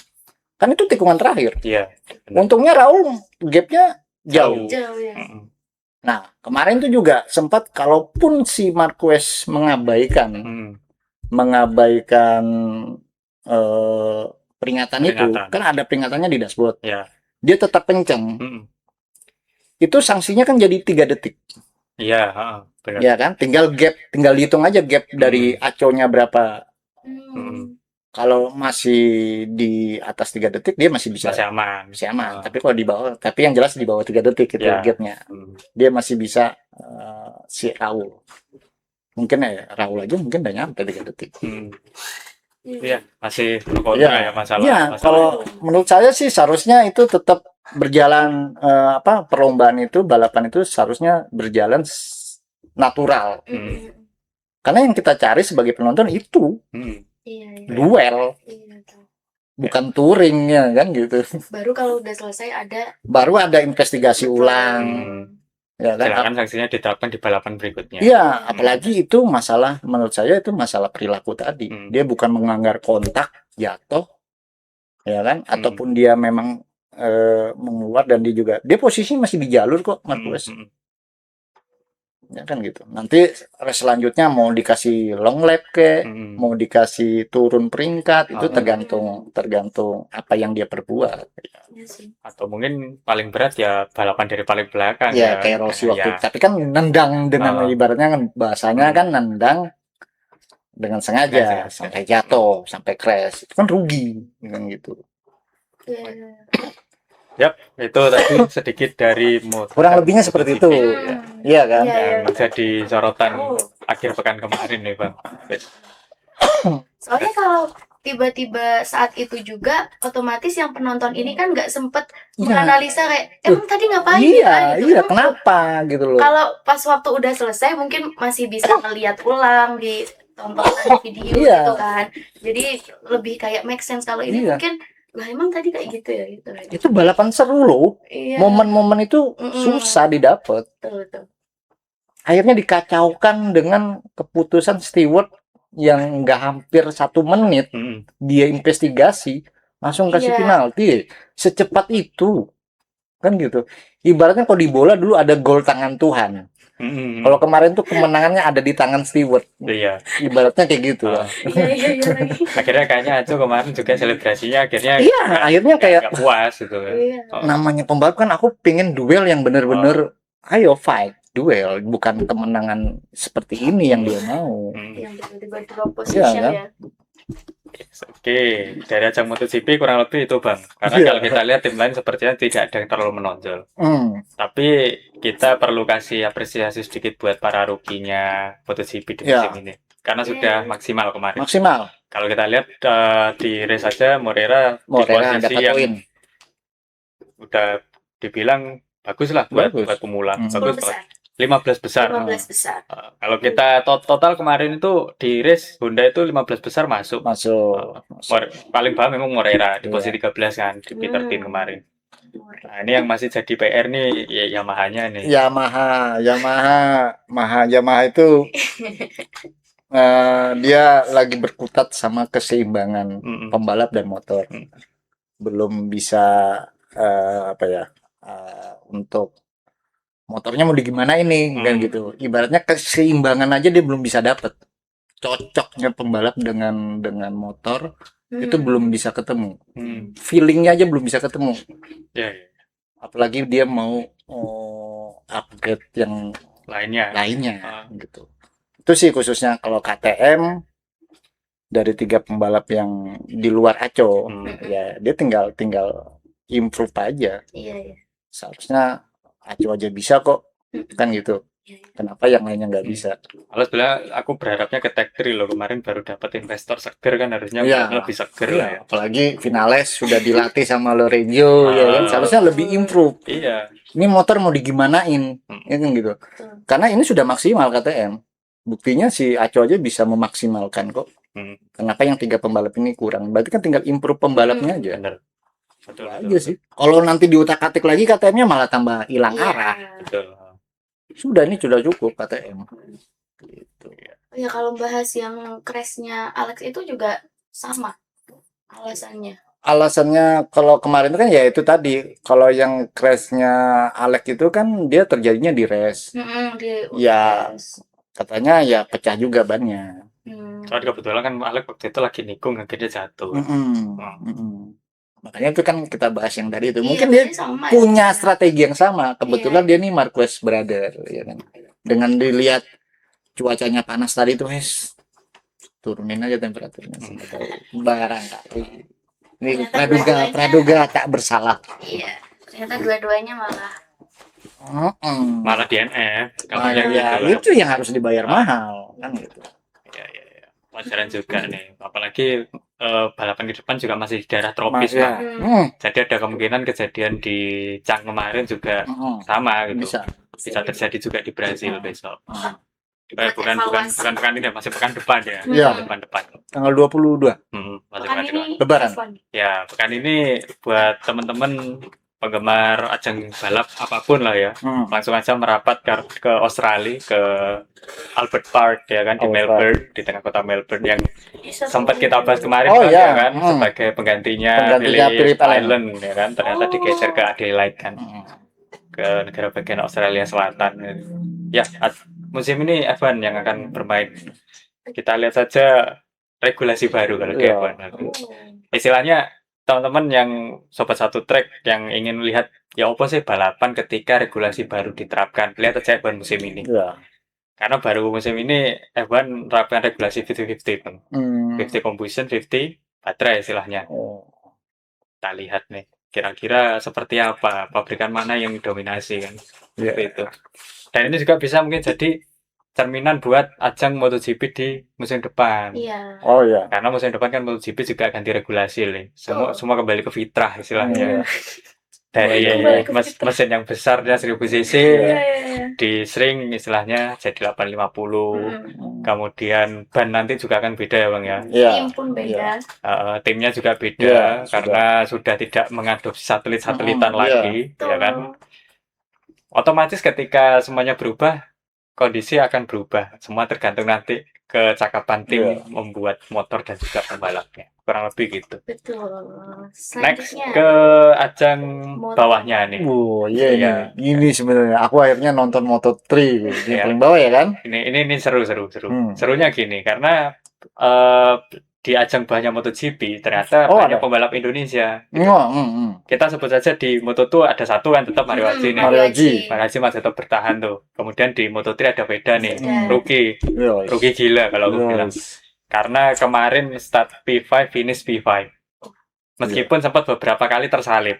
Kan itu tikungan terakhir. Iya. Untungnya Raul gapnya jauh. Jauh ya. Nah, kemarin tuh juga sempat kalaupun si Marquez mengabaikan peringatan itu, kan ada peringatannya di dashboard. Ya. Dia tetap kencang. Itu sanksinya kan jadi 3 detik. Iya, benar. Ya kan? Tinggal hitung aja gap dari Aco-nya berapa. Kalau masih di atas 3 detik dia masih bisa aman. Tapi kalau di bawah, tapi yang jelas di bawah 3 detik itu gapnya. Dia masih bisa si Raul. Mungkin Raul aja mungkin udah nyampe 3 detik. Iya, masih kontra ya masalah. Iya, kalau menurut saya sih seharusnya itu tetap berjalan perlombaan itu, balapan itu seharusnya berjalan natural. Karena yang kita cari sebagai penonton itu duel, bukan touring ya kan gitu. Baru kalau udah selesai baru ada investigasi ulang. Ya kan? Silakan sanksinya diterapkan di balapan berikutnya. Iya, apalagi itu masalah, menurut saya itu masalah perilaku tadi. Dia bukan melanggar kontak, jatuh, ya kan? Ataupun dia memang mengeluar dan dia posisi masih di jalur kok, Marquez. Ya kan gitu. Nanti race selanjutnya mau dikasih long lap mau dikasih turun peringkat, itu tergantung apa yang dia perbuat. Atau mungkin paling berat ya balapan dari paling belakang. Ya kayak Rossi waktu. Tapi kan nendang dengan ibaratnya kan bahasanya kan nendang dengan sengaja sampai jatuh, sampai crash. Itu kan rugi kan gitu. Yap, itu tadi sedikit dari kurang lebihnya seperti itu. Iya kan? Yang jadi sorotan akhir pekan kemarin nih, Bang. Soalnya kalau tiba-tiba saat itu juga otomatis yang penonton ini kan nggak sempet menganalisa kayak emang tadi ngapain gitu. Kenapa gitu loh. Kalau pas waktu udah selesai mungkin masih bisa ngeliat ulang di tontonan video gitu kan. Jadi lebih kayak make sense. Kalau ini mungkin lah emang tadi kayak gitu ya gitu. Itu balapan seru loh. Momen-momen itu susah didapat. Betul. Akhirnya dikacaukan dengan keputusan steward yang nggak hampir 1 menit. Dia investigasi langsung kasih penalti secepat itu kan gitu. Ibaratnya kalau di bola dulu ada gol tangan Tuhan. Kalau kemarin tuh kemenangannya ada di tangan steward. Iya. Ibaratnya kayak gitu. Iya. Akhirnya kayaknya Aco kemarin juga selebrasinya akhirnya. Akhirnya kayak puas gitu. Namanya pembalap kan aku pengen duel yang bener-bener ayo fight, duel, bukan kemenangan seperti ini yang dia mau. Yang tiba-tiba drop position ya. Oke, dari ajang MotoGP kurang lebih itu Bang. Karena kalau kita lihat tim lain sepertinya tidak ada yang terlalu menonjol. Tapi kita perlu kasih apresiasi sedikit buat para rukinya MotoGP di musim ini. Karena sudah maksimal kemarin. Maksimal. Kalau kita lihat di race saja Morera di posisi yang udah dibilang bagus lah buat pemula. Bagus banget. 15 besar. Kalau kita total kemarin itu di race Honda itu 15 besar masuk. Paling bawah memang Morera di posisi 13 kan di Peter Tin kemarin. Nah, ini yang masih jadi PR nih ya Yamaha-nya nih. Yamaha itu dia lagi berkutat sama keseimbangan pembalap dan motor. Belum bisa untuk motornya mau digimana ini kan gitu. Ibaratnya keseimbangan aja dia belum bisa dapat. Cocoknya pembalap dengan motor itu belum bisa ketemu. Feelingnya aja belum bisa ketemu. Apalagi dia mau upgrade yang lainnya gitu. Itu sih khususnya kalau KTM dari 3 pembalap yang di luar Aco ya dia tinggal improve aja. Seharusnya Aco aja bisa kok kan gitu. Kenapa yang lainnya nggak bisa? Kalau sebenarnya aku berharapnya ke Tech 3 loh, kemarin baru dapat investor seger kan, harusnya lebih seger lah ya. Apalagi Vinales sudah dilatih sama Lorenzo ya kan, seharusnya lebih improve. Ini motor mau digimanain ya kan gitu. Karena ini sudah maksimal KTM. Buktinya si Aco aja bisa memaksimalkan kok. Kenapa yang 3 pembalap ini kurang? Berarti kan tinggal improve pembalapnya aja. Bener. Betul, Itu betul, aja sih. Kalau nanti diutak-atik lagi KTM-nya malah tambah hilang Iya. arah. betul. Sudah, ini sudah cukup KTM. Gitu. Ya kalau bahas yang crash-nya Alex itu juga sama alasannya. Alasannya kalau kemarin itu kan ya itu tadi, kalau yang crash-nya Alex itu kan dia terjadinya di race. Di Ya. UTS. Katanya ya pecah juga bannya. Soalnya kebetulan kan Alex waktu itu lagi nikung akhirnya jatuh. Makanya itu kan kita bahas yang tadi itu. Iya, Mungkin dia sama punya ya. strategi yang sama. Kebetulan dia nih Marquez brother, ya kan. Dengan dilihat cuacanya panas tadi tuh, turunin aja temperaturnya. Barangkali. Ini Ternyata praduga tak bersalah. Iya, ternyata dua-duanya malah. Malah DNF. Kalau Nah, yang ya, gitu. itu yang harus dibayar mahal kan gitu. Ya. Pelajaran juga nih. Apalagi balapan di depan juga masih di daerah tropis, Ya. Pak. Jadi ada kemungkinan kejadian di Chang kemarin juga sama gitu. Bisa terjadi juga di Brazil besok. Bukan pekan ini, masih pekan depan ya. Iya. Depan. Tanggal 22. Masih Pekan pekan depan. ini Lebaran. F1. Ya, pekan ini buat teman-teman penggemar ajang balap apapun lah ya, langsung aja merapat ke Australia, ke Albert Park ya kan, di Melbourne, di tengah kota Melbourne yang sempat kita bahas kemarin ya kan, sebagai penggantinya Phillip Island ya kan, ternyata digeser ke Adelaide kan, ke negara bagian Australia Selatan. Ya, musim ini F1 yang akan bermain. Kita lihat saja regulasi baru kalau di F1. Istilahnya teman-teman yang sobat satu track yang ingin lihat ya apa sih balapan ketika regulasi baru diterapkan, lihat aja F1 musim ini. Karena baru musim ini F1 menerapkan regulasi 50-50, 50 combustion, 50 baterai istilahnya. Kita lihat nih kira-kira seperti apa, pabrikan mana yang dominasi kan, itu. Dan ini juga bisa mungkin jadi cerminan buat ajang MotoGP di musim depan. Iya. Karena musim depan kan MotoGP juga ganti regulasi nih. Semua kembali ke fitrah istilahnya. Dari mesin yang besarnya 1000 cc di sering istilahnya jadi 850. Kemudian ban nanti juga akan beda ya Bang ya. Tim pun beda. Timnya juga beda karena sudah tidak mengadopsi satelit-satelitan lagi, ya kan. Otomatis ketika semuanya berubah, kondisi akan berubah. Semua tergantung nanti kecakapan tim membuat motor dan juga pembalapnya. Kurang lebih gitu. Betul. Next ke ajang bawahnya nih. Ini sebenarnya aku akhirnya nonton Moto3 yang paling bawah ya kan. Ini seru. Serunya gini karena di ajang bawahnya MotoGP ternyata banyak pembalap Indonesia. Gitu. Kita sebut saja di Moto2 ada satu kan tetap Mario Haji nih. Mario Haji masih tetap bertahan tuh. Kemudian di Moto3 ada beda nih. Rookie gila kalau aku bilang. Karena kemarin start P5 finish P5. Meskipun sempat beberapa kali tersalip.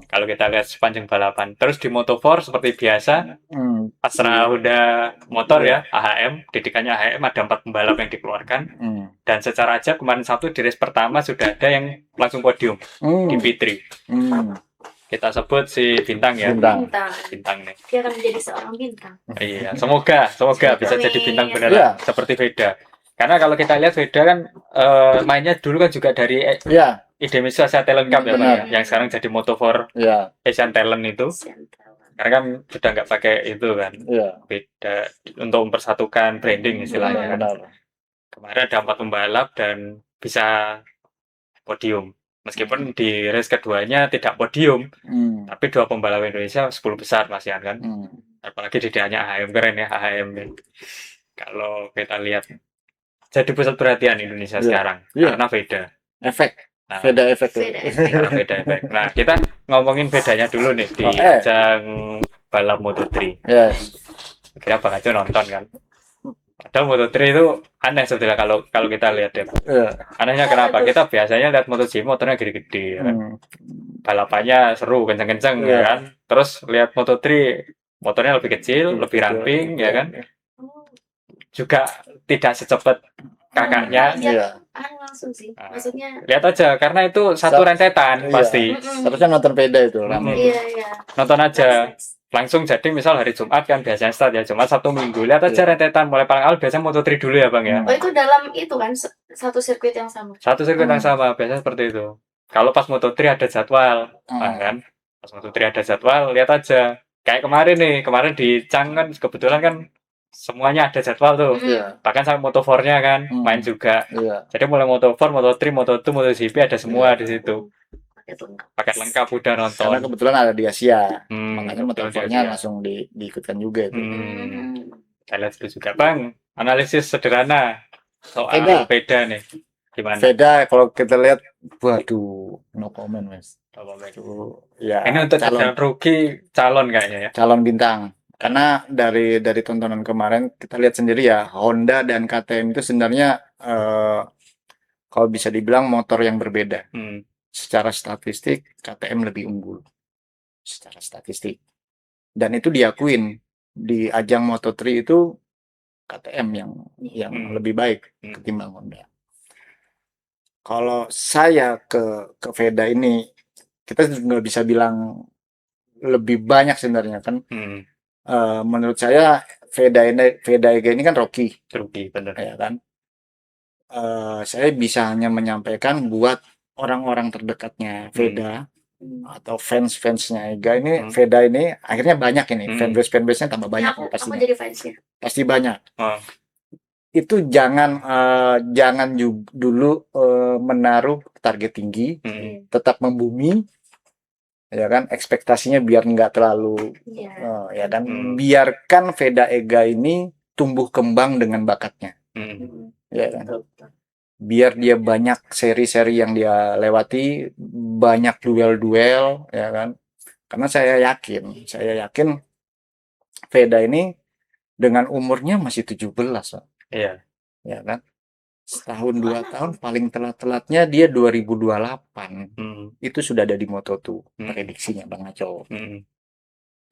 Kalau kita lihat sepanjang balapan. Terus di Moto4 seperti biasa, Astra udah motor ya, AHM, didikannya AHM ada 4 pembalap yang dikeluarkan. Dan secara aja kemarin Sabtu di race pertama sudah ada yang langsung podium di P3. Kita sebut si Bintang ya. Bintang nih. Dia akan menjadi seorang bintang. Iya, semoga bisa jadi bintang beneran. Seperti Veda. Karena kalau kita lihat Veda kan mainnya dulu kan juga dari Idemis Asia Talent Cup ya, Pak, yang sekarang jadi Moto4 Asian Talent itu. Karena kan sudah nggak pakai itu kan. Beda untuk mempersatukan branding istilahnya kan. Kemarin ada 4 pembalap dan bisa podium. Meskipun di race keduanya tidak podium, tapi 2 pembalap Indonesia 10 besar masih kan. Apalagi di DA-nya AHM, keren ya AHM. Kalau kita lihat jadi pusat perhatian Indonesia sekarang karena Veda efek. Veda efek. Nah, kita ngomongin bedanya dulu nih di ajang balap Moto3. Kira Bang Ajo nonton kan. Padahal Moto3 itu aneh sebetulnya kalau kita lihat ya. Anehnya kenapa? Kita biasanya lihat MotoGP motornya gede-gede ya kan. Balapannya seru, kenceng-kenceng ya kan. Terus lihat Moto3 motornya lebih kecil, lebih ramping ya kan. Juga tidak secepat kakaknya. Langsung sih. Maksudnya lihat aja karena itu satu rentetan pasti. Harusnya nonton beda itu rame. Nonton aja. langsung jadi misal hari Jumat kan biasanya start ya Jumat Sabtu Minggu lihat aja rentetan mulai paling awal biasanya Moto3 dulu ya Bang ya. Oh itu dalam itu kan satu sirkuit yang sama. Satu sirkuit yang sama biasanya seperti itu. Kalau pas Moto3 ada jadwal, kan pas Moto3 ada jadwal lihat aja kayak kemarin nih kemarin di Chang kan kebetulan kan semuanya ada jadwal tuh. Iya. Bahkan sampai Moto4-nya kan main juga. Iya. Jadi mulai Moto4, Moto3, Moto2, MotoGP ada semua di situ. Paket lengkap udah nonton. Karena kebetulan ada di Asia. Makanya betul, di Moto4-nya Asia. langsung diikutkan juga itu. Kita lihat itu juga Bang. Analisis sederhana soal Veda nih. Gimana? Veda kalau kita lihat, waduh, no comment mas. Ya, ini untuk calon rookie, calon kayaknya ya. Calon bintang. Karena dari tontonan kemarin kita lihat sendiri ya, Honda dan KTM itu sebenarnya kalau bisa dibilang motor yang berbeda. Secara statistik KTM lebih unggul. Secara statistik. Dan itu diakuin di ajang Moto3 itu KTM yang lebih baik ketimbang Honda. Kalau saya ke Veda ini, kita nggak bisa bilang lebih banyak sebenarnya kan. Menurut saya Veda ini kan Rocky, benar ya kan. Saya bisa hanya menyampaikan buat orang-orang terdekatnya Veda atau fans-fansnya Ega ini, Veda ini akhirnya banyak ini fanbase-nya tambah banyak pastinya. Aku jadi fansnya. Pasti banyak. Itu jangan dulu menaruh target tinggi, tetap membumi, ya kan, ekspektasinya biar nggak terlalu, ya kan, biarkan Veda Ega ini tumbuh kembang dengan bakatnya, ya kan, biar dia banyak seri-seri yang dia lewati, banyak duel-duel, ya kan, karena saya yakin Veda ini dengan umurnya masih 17, Iya. Ya kan? Setahun 2 tahun paling telat-telatnya dia 2028. Itu sudah ada di Moto2 prediksinya Bang Aco.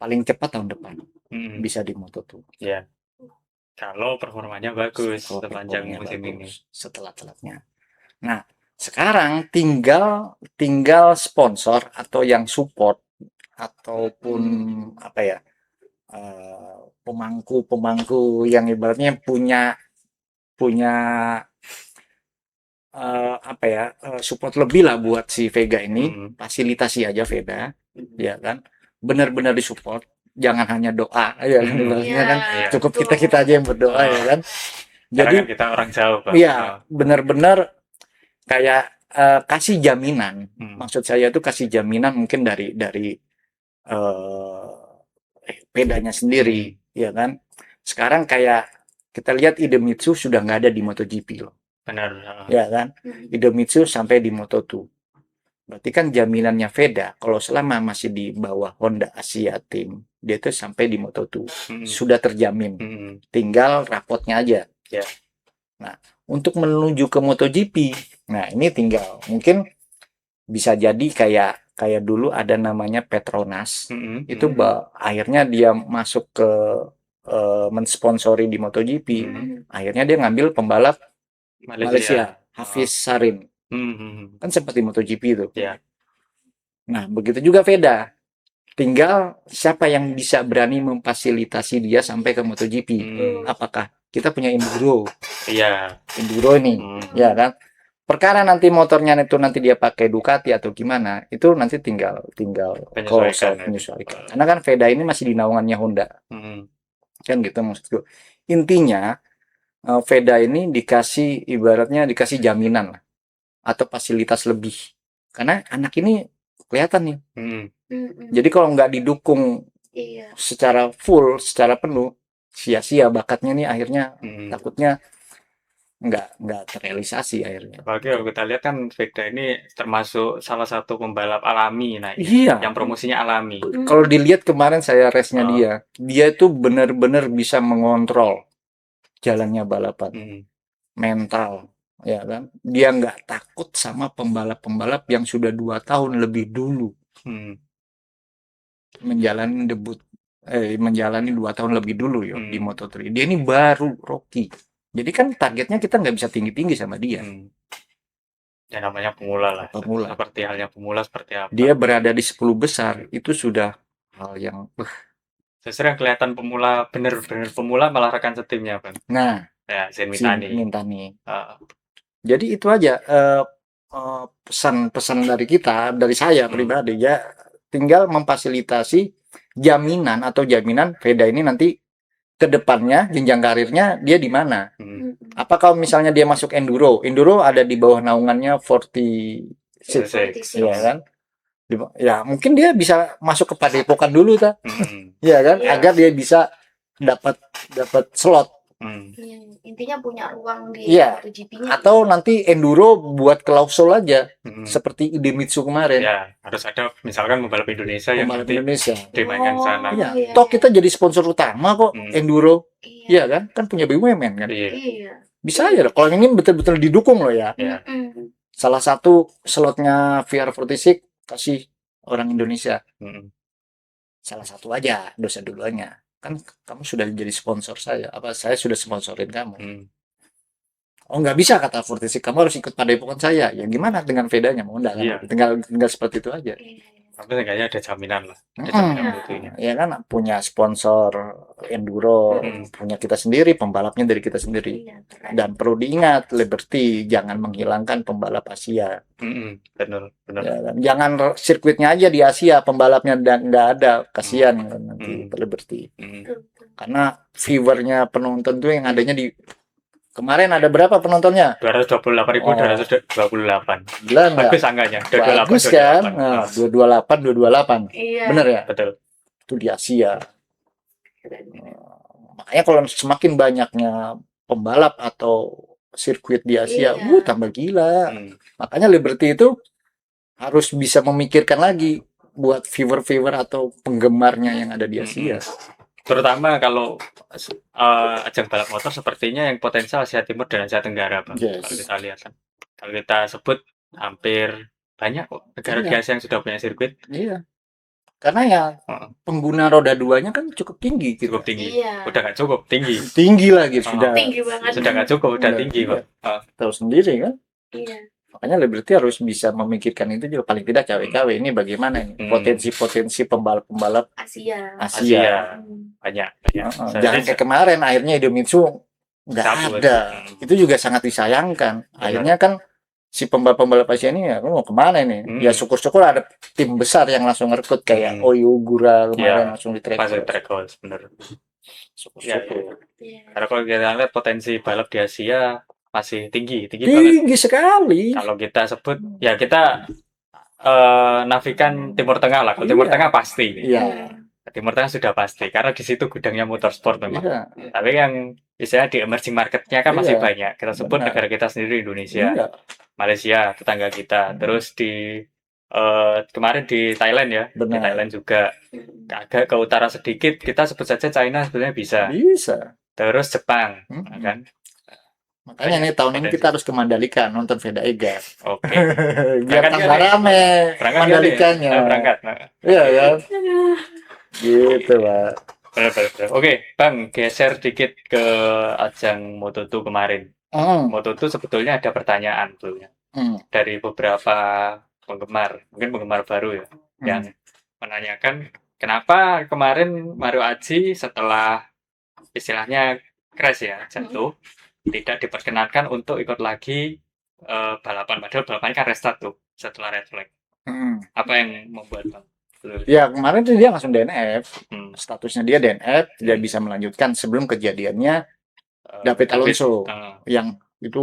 Paling cepat tahun depan bisa di Moto2. Iya. Kalau performanya bagus sepanjang musim ini. Setelah telatnya. Nah, sekarang tinggal sponsor atau yang support ataupun apa ya? Pemangku yang ibaratnya punya apa ya, support lebih lah buat si Vega ini, fasilitasi aja Vega, ya kan, benar-benar disupport, jangan hanya doa, ya kan, kan cukup kita aja yang berdoa, ya kan. Jadi kan kita orang jauh, Pak. Iya, benar-benar kayak kasih jaminan, maksud saya itu kasih jaminan mungkin dari Vedanya sendiri, ya kan. Sekarang kayak kita lihat Idemitsu sudah nggak ada di MotoGP loh. Benar. Ya kan. Idemitsu sampai di Moto2. Berarti kan jaminannya Veda kalau selama masih di bawah Honda Asia Team, dia itu sampai di Moto2 sudah terjamin. Tinggal rapotnya aja. Yeah. Nah, untuk menuju ke MotoGP, nah ini tinggal mungkin bisa jadi kayak dulu ada namanya Petronas, itu akhirnya dia masuk ke mensponsori di MotoGP, akhirnya dia ngambil pembalap Malaysia Hafiz Sarin, kan sempat di MotoGP itu. Nah begitu juga Veda, tinggal siapa yang bisa berani memfasilitasi dia sampai ke MotoGP. Apakah kita punya Enduro? Enduro ini, ya kan. Perkara nanti motornya itu nanti dia pakai Ducati atau gimana, itu nanti tinggal menyesuaikan. Karena kan Veda ini masih di naungannya Honda, kan gitu maksudku. Intinya Veda ini ibaratnya dikasih jaminan lah, atau fasilitas lebih. Karena anak ini kelihatan nih. Jadi kalau nggak didukung secara full, secara penuh, sia-sia bakatnya nih akhirnya takutnya nggak terrealisasi akhirnya. Apalagi kalau kita lihat kan Veda ini termasuk salah satu pembalap alami, yang promosinya alami. Kalau dilihat kemarin saya race-nya dia itu benar-benar bisa mengontrol jalannya balapan, mental, ya kan. Dia nggak takut sama pembalap-pembalap yang sudah 2 tahun lebih dulu menjalani 2 tahun lebih dulu di Moto3. Dia ini baru Rocky. Jadi kan targetnya kita nggak bisa tinggi-tinggi sama dia. Ya namanya pemula lah. Seperti halnya pemula seperti apa. Dia berada di 10 besar itu sudah hal yang Justru yang kelihatan pemula, bener-bener pemula malah rekan setimnya, Bang. Nah, Ya, Zain si Mithani. Mintani. Heeh. Jadi itu aja pesan-pesan dari kita, dari saya pribadi ya, tinggal memfasilitasi jaminan Veda ini nanti ke depannya jenjang karirnya dia di mana. Apa kalau misalnya dia masuk enduro ada di bawah naungannya 46, ya kan? Ya mungkin dia bisa masuk ke Padepokan dulu ya kan, agar dia bisa dapat slot. Intinya punya ruang di Iya. MotoGP-nya. Atau nanti enduro buat klausul aja, seperti Idemitsu kemarin. Ya, harus ada misalkan pembalap Indonesia yang Pembalap nanti Indonesia. dimainkan sana. Iya. Iya, Toh kita jadi sponsor utama kok enduro. Iya. Iya kan punya BUMN kan. Iya. Iya. Bisa aja loh. Kalau ini betul-betul didukung loh ya. Iya. Salah satu slotnya VR46 kasih orang Indonesia. Salah satu aja, dosa dulunya. Kan kamu sudah jadi sponsor saya. Apa saya sudah sponsorin kamu? Oh nggak bisa kata 46, kamu harus ikut Padepokan saya. Ya gimana dengan Vedanya? Mau enggak kan? Iya. Tinggal seperti itu aja. Tapi seenggaknya ada jaminan lah. Ada jaminan mutunya. Ya kan punya sponsor enduro, punya kita sendiri, pembalapnya dari kita sendiri. Dan perlu diingat, Liberty jangan menghilangkan pembalap Asia. Benar. Ya kan? Jangan sirkuitnya aja di Asia, pembalapnya nggak ada, kasihan kan nanti Liberty. Karena viewernya penonton tuh yang adanya di kemarin ada berapa penontonnya? 228.228. Gila nggak? Bagus angkanya. Bagus kan? Nah, 228. Iya. Bener ya? Betul. Itu di Asia. Makanya kalau semakin banyaknya pembalap atau sirkuit di Asia, tambah gila. Makanya Liberty itu harus bisa memikirkan lagi buat viewer atau penggemarnya yang ada di Asia. Terutama kalau ajang balap motor sepertinya yang potensial Asia Timur dan Asia Tenggara, Bang. Yes. Kalau kita lihat kan. Kalau kita sebut hampir banyak kok negara di Asia yang sudah punya sirkuit. Iya. Karena ya pengguna roda duanya kan cukup tinggi gitu. Cukup tinggi. Iya. Udah nggak cukup, tinggi. Tinggi lagi sudah. Tinggi banget. Sudah nggak cukup, udah tinggi, Pak. Tahu sendiri kan? Iya. Makanya Liberty harus bisa memikirkan itu juga, paling tidak cawe-cawe ini bagaimana ini potensi pembalap Asia. Banyak. Jangan kayak kemarin akhirnya Idemitsu nggak ada. Itu juga sangat disayangkan. Akhirnya kan si pembalap Asia ini ya mau kemana ini? Ya syukur-syukur ada tim besar yang langsung ngerekrut kayak Oyo Gura kemarin langsung di track. Bener. Syukur-syukur. Karena kalau kita lihat potensi balap di Asia masih tinggi banget. Sekali. Kalau kita sebut ya kita nafikan Timur Tengah lah. Kalau Timur Tengah pasti. Iya. Timur Tengah sudah pasti karena di situ gudangnya motorsport memang. Tapi yang istilahnya di emerging marketnya kan masih banyak. Kita sebut negara kita sendiri Indonesia, Malaysia tetangga kita. Terus di kemarin di Thailand ya, di Thailand juga agak ke utara sedikit. Kita sebut saja China sebenarnya bisa. Terus Jepang, kan? Makanya nih tahun ini kita harus ke Mandalika nonton Veda Ega. Oke. Biar tambah rame Mandalikanya. Berangkat. Iya kan? Gitu, Pak. Benar. Oke, Bang, geser dikit ke ajang Moto2 kemarin. Moto2 sebetulnya ada pertanyaan sebetulnya. Dari beberapa penggemar, mungkin penggemar baru ya, yang menanyakan kenapa kemarin Mario Aji setelah istilahnya crash ya, jatuh, tidak diperkenankan untuk ikut lagi balapan, padahal balapannya kan restart tuh setelah red flag. Apa yang membuat Bang? Ya kemarin tuh dia langsung DNF, statusnya dia DNF, tidak bisa melanjutkan sebelum kejadiannya David Alonso yang itu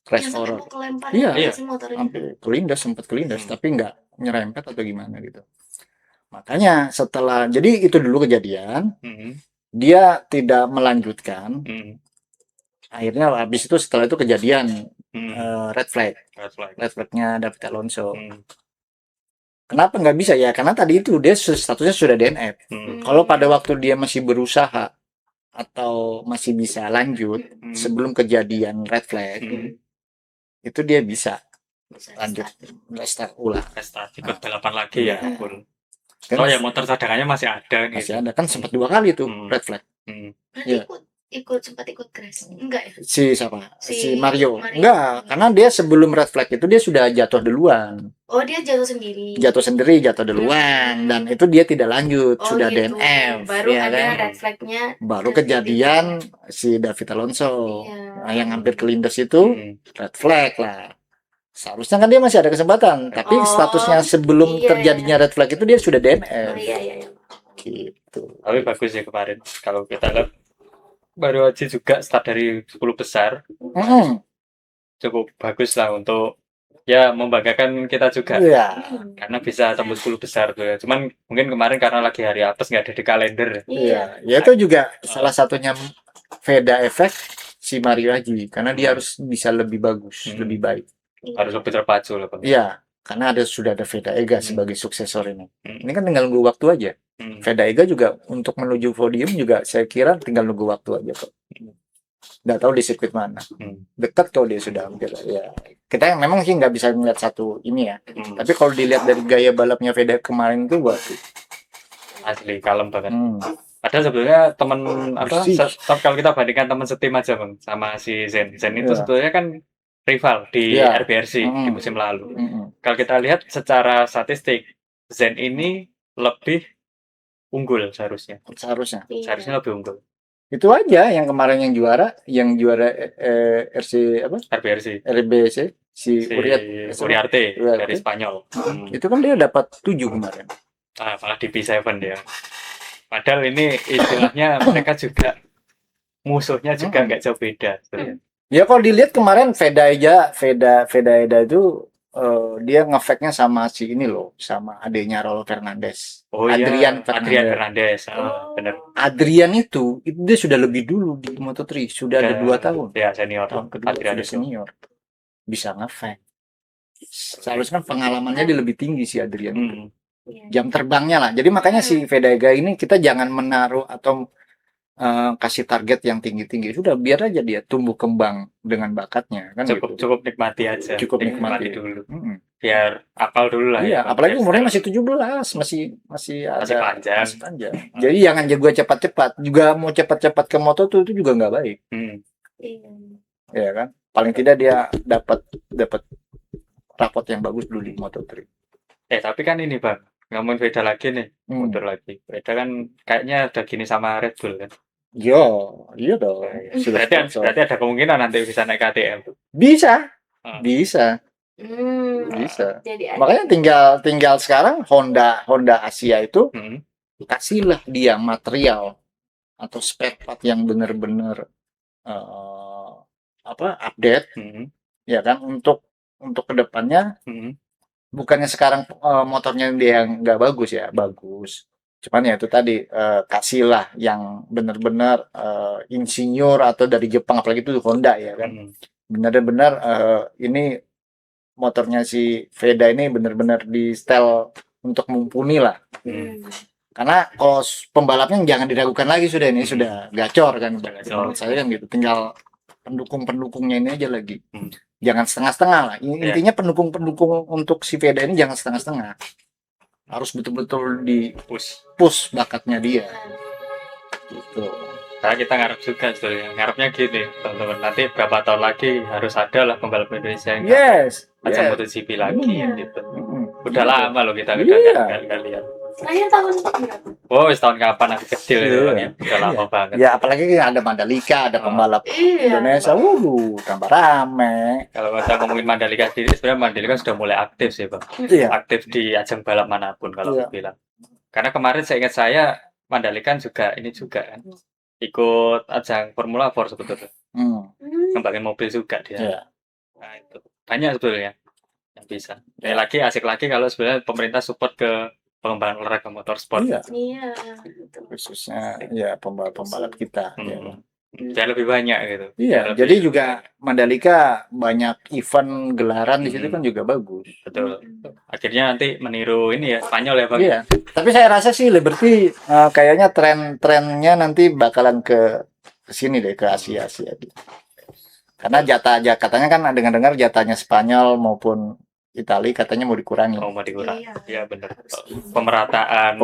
crash horror. Iya. Sampai sempat kelindas, tapi nggak nyerempet atau gimana gitu. Makanya setelah jadi itu dulu kejadian, dia tidak melanjutkan. Akhirnya habis itu setelah itu kejadian red flagnya David Alonso. Kenapa nggak bisa ya? Karena tadi itu dia statusnya sudah DNF. Kalau pada waktu dia masih berusaha atau masih bisa lanjut sebelum kejadian red flag, itu dia bisa lanjut restart ulang. Ikut balapan lagi ya. Oh ya motor cadangannya masih ada. Masih ada kan sempat 2 kali tuh red flag. Berarti sempat ikut crash. Enggak ya? Si siapa? Si Si Mario. Mario. Enggak, karena dia sebelum red flag itu dia sudah jatuh duluan. Oh, dia jatuh sendiri. Jatuh sendiri, jatuh duluan, dan itu dia tidak lanjut, Oh, sudah gitu. DNF, Baru ya ada kan? red flagnya. Baru terjadi. kejadian si David Alonso. Iya. Nah, yang hampir kelindes itu Hmm. red flag lah. Seharusnya kan dia masih ada kesempatan, tapi Oh, statusnya sebelum iya. terjadinya red flag itu dia sudah Oh, DNF. iya. Gitu. Tapi bagus ya kemarin. Kalau kita lihat baru aja juga start dari 10 besar, Mm-mm. cukup bagus lah untuk ya membanggakan kita juga. Iya. Karena bisa tembus 10 besar tuh ya. Cuman mungkin kemarin karena lagi hari apes nggak ada di kalender. Iya, ya itu juga salah satunya Veda efek si Mario Aji, karena dia harus bisa lebih bagus, Hmm. lebih baik. Harus lebih terpacu lah. Bang. Iya, karena sudah ada Veda Ega Hmm. sebagai suksesor ini. Hmm. Ini kan tinggal nunggu waktu aja. Hmm. Veda Ega juga untuk menuju podium juga saya kira tinggal nunggu waktu aja kok. Nggak tahu di sirkuit mana. Hmm. Dekat kalau dia sudah hampir. Ya, kita memang sih nggak bisa melihat satu ini ya. Hmm. Tapi kalau dilihat dari gaya balapnya Veda kemarin itu waduh. Asli kalem banget. Hmm. Padahal sebetulnya teman apa? Bersih. Kalau kita bandingkan teman setim aja bang sama si Zen. Zen itu Iya. sebetulnya kan rival di Iya. RBRC di Hmm. musim lalu. Mm-mm. Kalau kita lihat secara statistik, Zen ini lebih unggul seharusnya. Seharusnya. Iya. Seharusnya lebih unggul. Itu aja yang kemarin yang juara RC apa? RBRC. RBC si Si Uriarte. Uriarte Uriarte. dari Spanyol. Hmm. Itu kan dia dapat 7 kemarin. Ah, malah di P7 dia. Padahal ini istilahnya mereka juga musuhnya juga nggak jauh beda sebenarnya. Ya kalau dilihat kemarin Veda Eda itu dia ngefake-nya sama si ini loh, sama adiknya Raul Fernandez. Oh Adrian iya, Adrian Fernandez. Ah, benar. Adrian itu dia sudah lebih dulu di Moto3, sudah ada 2 tahun. Ya, senior. Tahun kedua Adrian sudah itu. senior. Bisa ngefake. Seharusnya kan pengalamannya dia lebih tinggi si Adrian. Hmm. Iya. Jam terbangnya lah. Jadi makanya si Veda Ega ini kita jangan menaruh atau kasih target yang tinggi-tinggi. Sudah biar aja dia tumbuh kembang dengan bakatnya kan gitu. Cukup nikmati aja. Cukup nikmati. dulu. Mm-mm. Biar apal dulu lah. Iya, ya, apalagi Bang. umurnya masih 17, masih ada Masih panjang. masih panjang. Jadi jangan jago cepat-cepat. Juga mau cepat-cepat ke moto tuh itu juga nggak baik, Hmm. Iya. ya kan? Paling tidak dia dapat rapot yang bagus dulu di Moto3. Tapi kan ini bang, ngomongin Veda lagi nih, Hmm. mundur lagi. Veda kan kayaknya udah gini sama Red Bull kan. Iya dong. Sudah sponsor. Berarti ada kemungkinan nanti bisa naik KTM. Bisa, Hmm. bisa. Bisa. Jadi ada. Makanya tinggal sekarang Honda Asia itu Hmm. kasihlah dia material atau spare part yang benar-benar update, Hmm. ya kan, untuk kedepannya. Hmm. Bukannya sekarang motornya dia yang nggak bagus ya, bagus. Cuman ya itu tadi kasihlah yang benar-benar insinyur atau dari Jepang, apalagi itu Honda ya kan. Hmm. Benar-benar ini motornya si Veda ini benar-benar di setel untuk mumpuni lah. Karena kalau pembalapnya jangan diragukan lagi, sudah ini sudah gacor kan. Menurut saya kan gitu. Tinggal pendukung-pendukungnya ini aja lagi. Jangan setengah-setengah lah. Intinya pendukung-pendukung untuk si Veda ini jangan setengah-setengah. Harus betul-betul di push bakatnya dia. Gitu. Karena kita ngarep juga sebenarnya. Ngarepnya gini, teman-teman. Nanti berapa tahun lagi harus ada lah pembalap Indonesia yang ajang MotoGP lagi gitu. Udah lama loh kita nggak lihat. Saya tahun berapa? Oh, tahun kapan aku kecil itu kan ya. Udah lama banget. Ya apalagi ada Mandalika, ada pembalap Indonesia, tambah rame. Kalau kita ngomongin Mandalika sendiri, sebenarnya Mandalika sudah mulai aktif sih bang. Iya. Aktif di ajang balap manapun kalau aku bilang. Karena kemarin saya ingat saya Mandalika juga ini juga kan ikut ajang Formula 4 sebetulnya. Ngembangin mobil juga dia. Iya. Nah itu banyak sebetulnya yang bisa. Lagi asik lagi kalau sebenarnya pemerintah support ke pengembangan olahraga motorsport. Iya. Khususnya ya pembalap kita. Ya. Jadi lebih banyak gitu. Iya. Jadi juga Mandalika banyak event gelaran di situ kan juga bagus. Betul. Akhirnya nanti meniru ini ya Spanyol ya bang. Iya. Tapi saya rasa sih Liberty kayaknya trennya nanti bakalan ke sini deh, ke Asia. Karena katanya kan dengar jatahnya Spanyol maupun Italia katanya mau dikurangi. Mau dikurangi. Iya benar. Pemerataan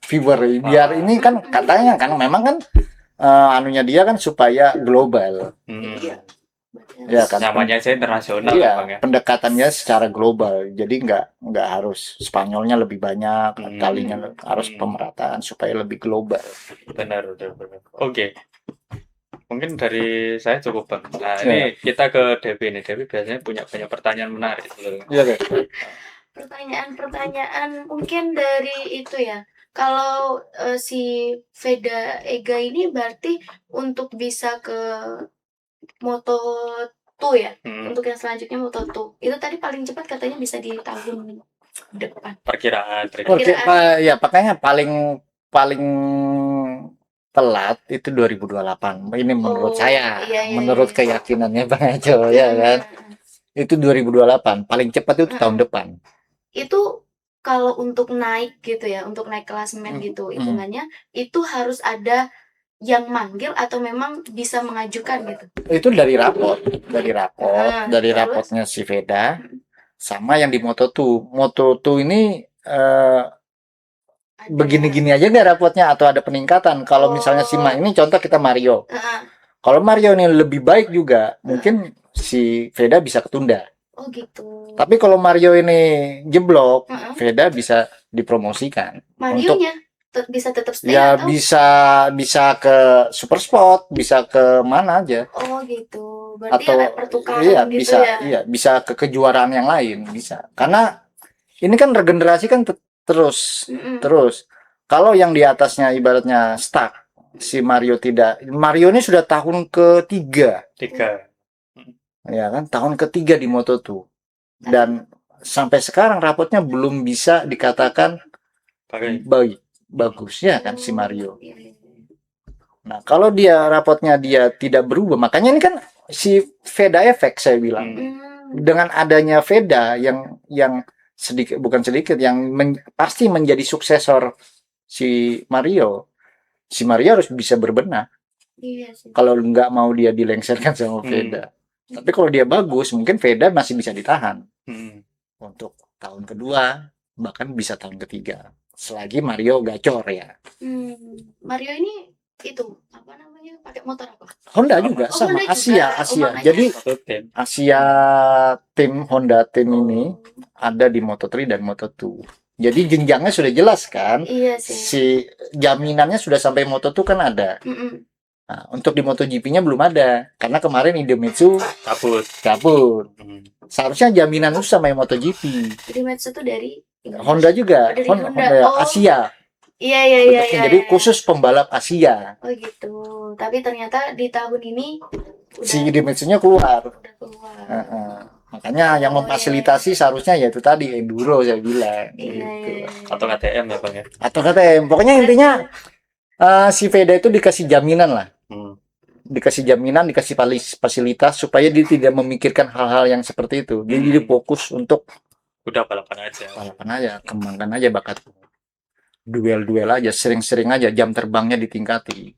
viewer biar ini kan katanya kan memang kan anunya dia kan supaya global, Hmm. Iya. Berarti ya harus- kan? Namanya aja internasional Iya, ya, Bang ya. pendekatannya secara global. Jadi nggak harus Spanyolnya lebih banyak, Italinya harus pemerataan supaya lebih global. Benar, benar, benar. Oke. Mungkin dari saya cukup, Bang. Nah, Ya. ini kita ke Devi nih. Devi biasanya punya banyak pertanyaan menarik sebenarnya. Iya, Dek. Pertanyaan-pertanyaan mungkin dari itu ya. Kalau si Veda Ega ini berarti untuk bisa ke Moto2 ya. Untuk yang selanjutnya Moto2. Itu tadi paling cepat katanya bisa di tahun depan. Perkiraan. Oke, ya makanya paling paling telat itu 2028. Ini menurut Oh, saya, iya, iya, menurut iya. keyakinannya Bang Ejo ya kan. Itu 2028, paling cepat itu tahun depan. Itu kalau untuk naik gitu ya, untuk naik klasemen gitu hitungannya, itu harus ada yang manggil atau memang bisa mengajukan gitu? Itu dari rapot, dari Terus? rapotnya si Veda sama yang di Moto2. Moto2 ini Ada. begini-gini aja nggak rapotnya atau ada peningkatan. Kalau misalnya si ini contoh kita Mario. Kalau Mario ini lebih baik juga, mungkin si Veda bisa ketunda. Oh gitu. Tapi kalau Mario ini jeblok, Veda bisa dipromosikan. Marionya bisa tetap stay Ya atau? bisa ke Super Sport, bisa ke mana aja. Oh gitu. Berarti Atau ada pertukaran iya gitu bisa, ya? iya bisa ke kejuaraan yang lain bisa. Karena ini kan regenerasi kan terus. Kalau yang di atasnya ibaratnya stuck, si Mario tidak. Mario ini sudah tahun ketiga. Ya kan, tahun ketiga di Moto2. Dan sampai sekarang rapotnya belum bisa dikatakan bagus ya kan si Mario. Nah, kalau dia rapotnya dia tidak berubah, makanya ini kan si Veda efek saya bilang. Dengan adanya Veda yang sedikit bukan sedikit yang pasti menjadi suksesor si Mario harus bisa berbenah. Iya sih. Kalau nggak mau dia dilengsarkan sama Veda. Tapi kalau dia bagus, mungkin Veda masih bisa ditahan untuk tahun kedua, bahkan bisa tahun ketiga. Selagi Mario gacor ya. Mario ini itu apa namanya, pakai motor apa? Honda juga sama Honda Asia. juga. Jadi Asia tim Honda tim ini ada di Moto3 dan Moto2. Jadi jenjangnya sudah jelas kan? Iya sih. Si jaminannya sudah sampai Moto2 kan ada. Nah, untuk di MotoGP-nya belum ada karena kemarin Idemitsu cabut. Seharusnya jaminan itu sama yang MotoGP. Idemitsu itu dari Honda juga. Dari Honda Asia. Iya. Jadi khusus pembalap Asia. Oh gitu. Tapi ternyata di tahun ini si Idemitsu-nya keluar. Udah keluar. Makanya yang memfasilitasi seharusnya ya itu tadi enduro saya bilang. Iya. Atau KTM ya, Bang ya. Atau KTM. Pokoknya intinya si Veda itu dikasih jaminan lah. Dikasih jaminan, dikasih fasilitas supaya dia tidak memikirkan hal-hal yang seperti itu. Jadi dia fokus untuk udah balapan aja, kembangkan aja bakat. Duel-duel aja, sering-sering aja, jam terbangnya ditingkati.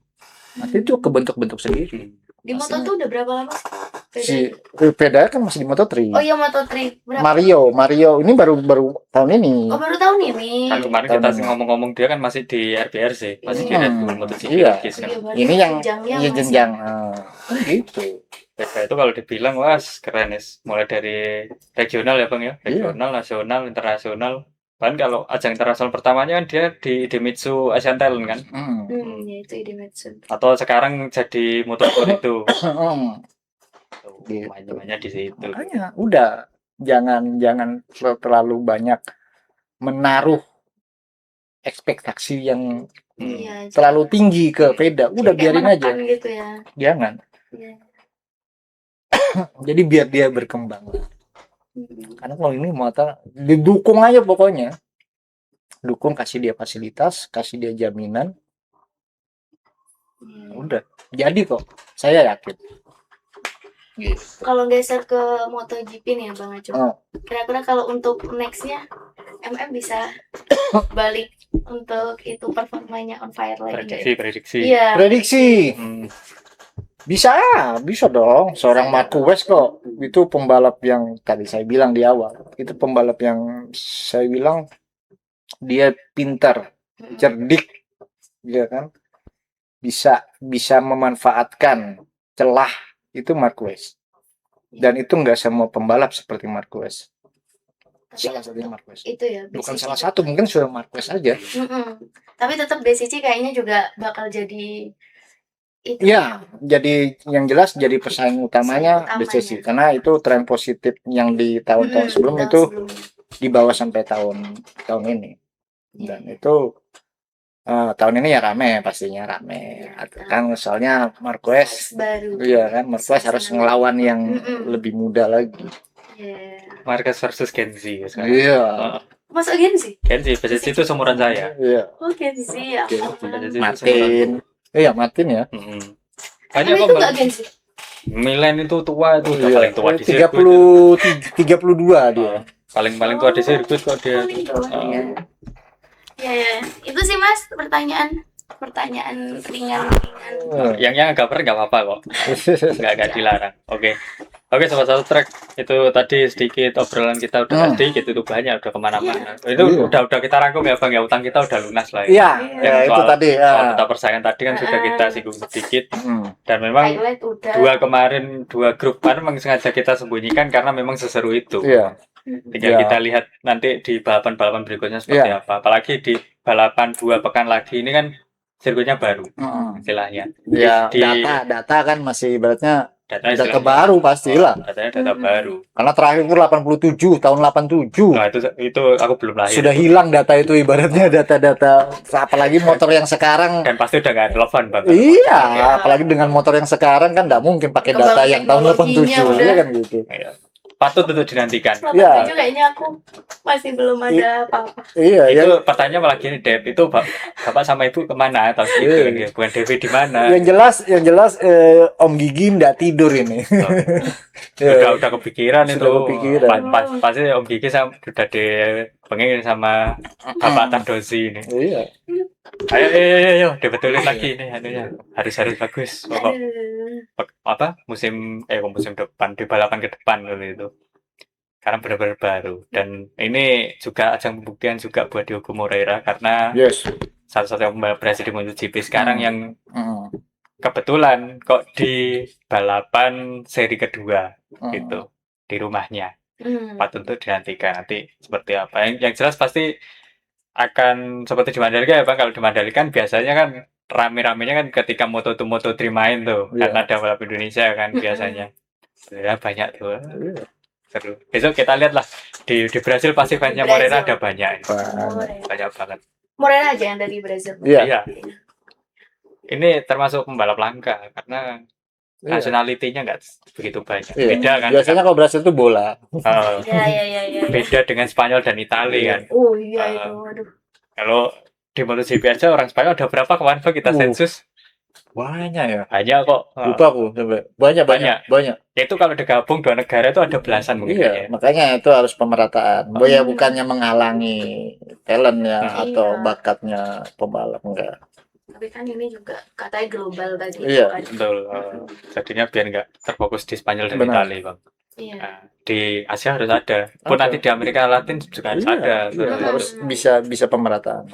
Nanti itu kebentuk-bentuk sendiri. Di Moto2 udah berapa lama sih? Si Veda kan masih di Moto3. Oh iya, Moto3. Berapa? Mario ini baru tahun ini. Oh, baru tahun ini. Kan kemarin kita ngomong-ngomong dia kan masih di RBRC, masih di Red Bull MotoGP. Iya. Kan? Ini yang jenjang. Gitu. Veda itu kalau dibilang wah keren ya, mulai dari regional ya Bang ya, regional, nasional, internasional. Bahkan kalau ajang internasional pertamanya kan dia di Idemitsu Asian Talent kan. Ya itu Idemitsu. Atau sekarang jadi Moto2 itu. Gitu. Mainnya di situ. Makanya udah jangan terlalu banyak menaruh ekspektasi yang terlalu tinggi ke Veda. Udah biarin aja. Gitu ya. Jangan. Iya. Jadi biar dia berkembang. Karena kalau ini motor didukung aja pokoknya. Dukung, kasih dia fasilitas, kasih dia jaminan. Udah, jadi kok. Saya yakin. Gitu. Kalau geser ke MotoGP nih ya Bang Aco. Kira-kira kalau untuk nextnya MM bisa balik untuk itu performanya on fire lagi. Prediksi. Iya. Prediksi. Bisa dong. Seorang Marquez kok. Itu pembalap yang tadi saya bilang di awal. Itu pembalap yang saya bilang dia pintar, cerdik, ya kan. bisa memanfaatkan celah itu Marquez. Dan itu nggak semua pembalap seperti Marquez. Tapi Salah satunya Marquez. itu ya Bukan BCC salah satu, mungkin sudah Marquez aja. Tapi tetap BCC kayaknya juga bakal jadi itu. Iya, jadi yang jelas jadi pesaing utamanya Pesaing BCC utamanya. karena itu tren positif yang di tahun-tahun sebelum tahun itu sebelumnya. di bawah sampai tahun ini. Dan itu tahun ini ya rame, pastinya rame. Kan soalnya Marquez, baru. iya kan, Marquez harus ngelawan yang lebih muda lagi. Marquez versus Kenzie ya sekarang. Iya. Masa Genzi? Kenzie, BCC itu seumuran saya. Iya. Oh Genzi ya. BCC itu Martin. Iya, Martin ya. Banyak Tapi kok itu nggak Genzi? Milan itu tua itu udah Iya. paling tua di sirkuit. 32 dia. Paling tua di sirkuit kok dia. Ya. Itu sih Mas pertanyaan ringan. Yang agak berat nggak apa-apa kok. Nggak dilarang. Oke, Sobat Satu Track, itu tadi sedikit obrolan kita udah sedikit, itu banyak, udah kemana-mana. Itu udah kita rangkum ya Bang, ya utang kita udah lunas lah ya. Iya, itu tadi. Soal peta persaingan tadi kan sudah kita singgung sedikit. Dan memang dua grup memang sengaja kita sembunyikan karena memang seseru itu. Iya. Tinggal kita lihat nanti di balapan-balapan berikutnya seperti apa. Apalagi di balapan 2 pekan lagi ini kan sirkuitnya baru, istilahnya. Ya, data kan masih ibaratnya data baru pastilah. Datanya data baru. Karena terakhir itu 87, tahun 87. Nah, itu aku belum lahir. Sudah hilang data itu ibaratnya data-data, apalagi motor yang sekarang. Dan pasti udah nggak relevan Bang. Iya, apalagi dengan motor yang sekarang kan nggak mungkin pakai data yang tahun 87 ya kan gitu. Iya. Patut untuk dinantikan. Iya. Kayaknya aku masih belum ada apa-apa. Iya, itu pertanyaan malah gini, Dep, itu bapak sama ibu kemana atau gitu? Bukan Devi di mana? Yang jelas Om Gigi nggak tidur ini. Udah kepikiran Sudah itu. kepikiran. Pasti Om Gigi udah pengen sama Bapak Tardosi ini. Iya. Ayo, dibetulin lagi nih anunya. Harus bagus. Musim depan, di balapan ke depan itu. Karena benar-benar baru, dan ini juga ajang pembuktian juga buat Diogo Moreira karena salah satu yang berhasil di MotoGP sekarang yang kebetulan kok di balapan seri kedua gitu di rumahnya. Patut untuk dinantikan nanti seperti apa. Yang jelas pasti akan seperti di Mandalika ya Bang. Kalau di Mandalika kan biasanya kan rame-ramenya kan ketika Moto2 Moto3 main tuh, karena ada balap Indonesia kan biasanya. Ya banyak tuh. Seru. Besok kita lihat lah di Brasil pasti fansnya Moreira ada banyak. Banyak banget. Moreira aja yang dari Brasil. Iya. Ini termasuk pembalap langka karena nationality-nya nggak begitu banyak. Beda kan. Biasanya kalau Brasil itu bola. Iya. Beda dengan Spanyol dan Italia kan. Oh iya itu. Aduh. Kalau di MotoGP aja orang Spanyol ada berapa kemarin kita sensus? Banyak ya. Banyak kok. Lupa aku. Banyak. Itu kalau digabung dua negara itu ada belasan mungkin. Iya, makanya itu harus pemerataan. Ya bukannya menghalangi talent ya atau bakatnya pembalap, enggak. Tapi kan ini juga katanya global tadi. Iya, betul. Jadinya biar nggak terfokus di Spanyol dan Italia, Bang. Iya. Nah, di Asia harus ada. Pun nanti di Amerika Latin juga harus ada. Harus bisa pemerataan.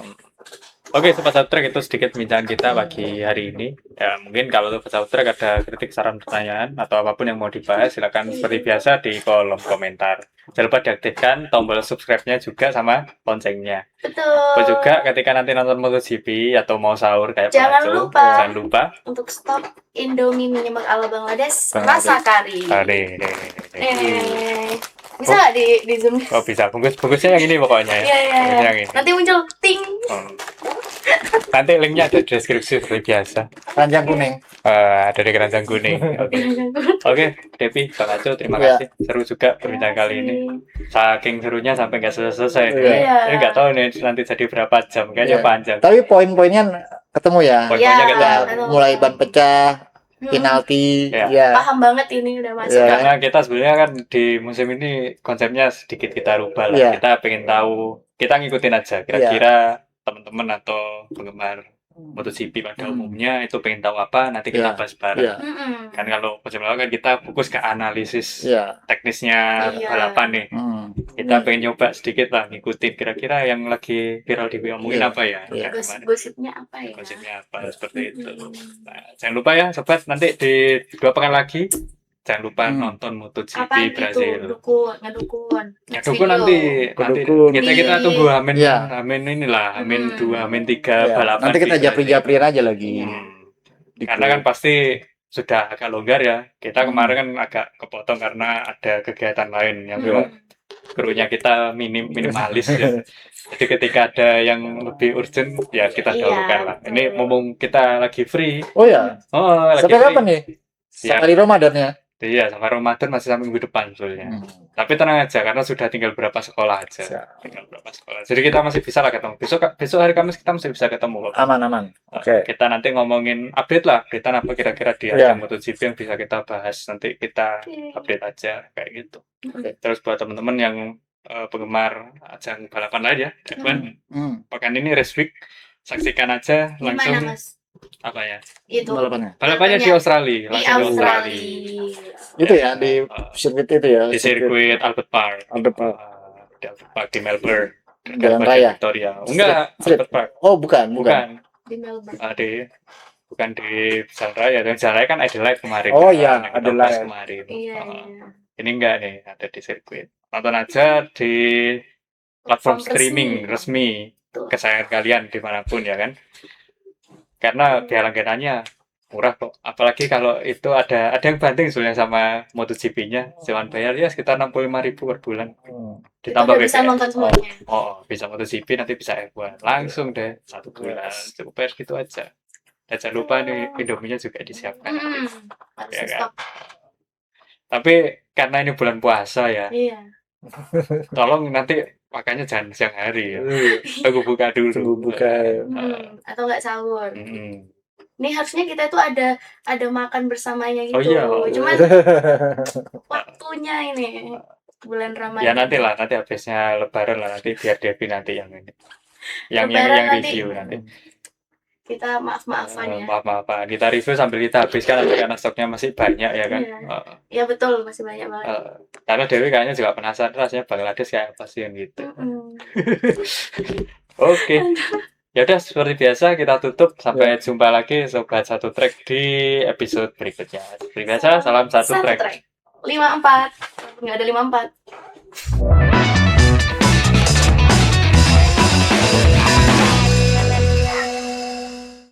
Oke, Sobat Satu Track, itu sedikit pembicaraan kita pagi hari ini. Ya, mungkin kalau Sobat Satu Track ada kritik, saran, pertanyaan, atau apapun yang mau dibahas, silakan seperti biasa di kolom komentar. Jangan lupa diaktifkan tombol subscribe-nya juga sama loncengnya. Betul. Juga ketika nanti nonton MotoGP atau mau sahur kayak jangan lupa untuk stop Indomie Minyak ala Bangladesh rasa kari. Bisa nggak di zoom? Oh bisa, bungkusnya yang ini pokoknya ya. Iya. Nanti muncul ting. Nanti linknya ada di deskripsi seperti biasa. Keranjang kuning. Dari keranjang kuning. Oke, Devi, Bang Aco, terima kasih. Seru juga perbincangan kali ini. Saking serunya sampai nggak selesai. Ini nggak tahu nih nanti jadi berapa jam, kayaknya panjang. Tapi poin-poinnya ketemu ya. Poin-poinnya ketemu. Mulai ban pecah, penalti, paham banget ini udah masuk. Karena kita sebenarnya kan di musim ini konsepnya sedikit kita rubah lah. Kita pengen tahu, kita ngikutin aja kira-kira teman-teman atau penggemar MotoGP pada umumnya itu pengen tahu apa, nanti kita bahas bareng. Kan kalau musim lalu kan kita fokus ke analisis teknisnya balapan nih. Kita pengen nyoba sedikit lah ngikutin kira-kira yang lagi viral diomongin Iya. apa ya. Iya. Kayak gimana. Gosip-gosipnya apa ya? Konsepnya apa seperti itu. Nah, jangan lupa ya sobat, nanti di 2 pekan lagi jangan lupa nonton MotoGP Apa gitu? Brazil. Ngedukun. Ya Next dukun video. nanti Kedukun. kita Di- tunggu Amin Iya. Amin inilah Amin Hmm. 2 Amin 3 Ya, balapan nanti kita di Brazil. japri-japrin aja lagi. Iya. Di Karena kan pasti sudah agak longgar ya. Kita Hmm. kemarin kan agak kepotong karena ada kegiatan lain yang Hmm. krunya kita minimalis ya. Jadi ketika ada yang lebih urgent ya kita Iya, dahulukan lah. betul. Ini mumpung kita lagi free. Oh ya, Oh, lagi sampai free. kapan nih? Ya. Sampai Ramadan ya? Iya, sampai Ramadan masih sampai minggu depan soalnya. Hmm. Tapi tenang aja karena sudah tinggal berapa sekolah aja. Siap. Tinggal berapa sekolah. Jadi kita masih bisa lah ketemu. Besok hari Kamis kita masih bisa ketemu kok. Aman. Oke. Kita nanti ngomongin update lah, updatean apa kira-kira di Iya. ajang MotoGP yang bisa kita bahas. Nanti kita update aja kayak gitu. Oke. Terus buat teman-teman yang penggemar ajang balapan lain ya, F1, Hmm. pekan ini race week, saksikan aja Gimana langsung Mas? apa ya? Itu Balapannya. Balapannya di Australia, di langsung di Australia. Australia. Itu ya di sirkuit itu ya. Di sirkuit Albert Park. Albert Park. Di Albert Park di Melbourne. Jalan Dekat raya. Victoria. Enggak, Strip. Albert Park. Oh, bukan. Bukan. Di Melbourne. Bukan di Jalan Raya. Yang Jalan Raya kan Adelaide kemarin. Oh kan, iya, yang kita Adelaide. bahas kemarin. Iya. Ini enggak nih, ada di sirkuit. Nonton aja di platform streaming resmi Betul. kesayangan kalian dimanapun ya kan. Karena biaya langganannya murah kok. Apalagi kalau itu ada yang banding sebenarnya sama MotoGP-nya. Cuman bayar ya sekitar 65.000 per bulan. Hmm. Kita Ditambah udah bisa BBM. nonton semuanya. Oh, bisa MotoGP nanti bisa F1. Langsung deh 1 bulan. Cukup bayar gitu aja. Dan jangan lupa nih Indomie-nya juga disiapkan. Harus Ya kan? stop. Tapi karena ini bulan puasa ya, Iya. tolong nanti makanya jangan siang hari ya. Tunggu buka dulu. Tunggu buka. Atau nggak sahur. Mm-mm. Nih harusnya kita itu ada makan bersamanya gitu. Oh iya. Cuman waktunya ini bulan Ramadan. Ya nanti lah, nanti habisnya Lebaran lah nanti biar Devi nanti yang ini, yang Lebaran nanti. review nanti. Kita maaf-maafan ya. Maaf-maafan. Kita review sambil kita habiskan nanti karena stoknya masih banyak ya kan. Iya. Ya betul, masih banyak banget. Karena Dewi kayaknya juga penasaran rasanya Bangladesh kayak apa sih yang gitu. Mm-mm. Oke. Ya udah seperti biasa kita tutup sampai jumpa lagi sobat satu track di episode berikutnya. Seperti biasa salam satu track. 54. Nggak ada 54.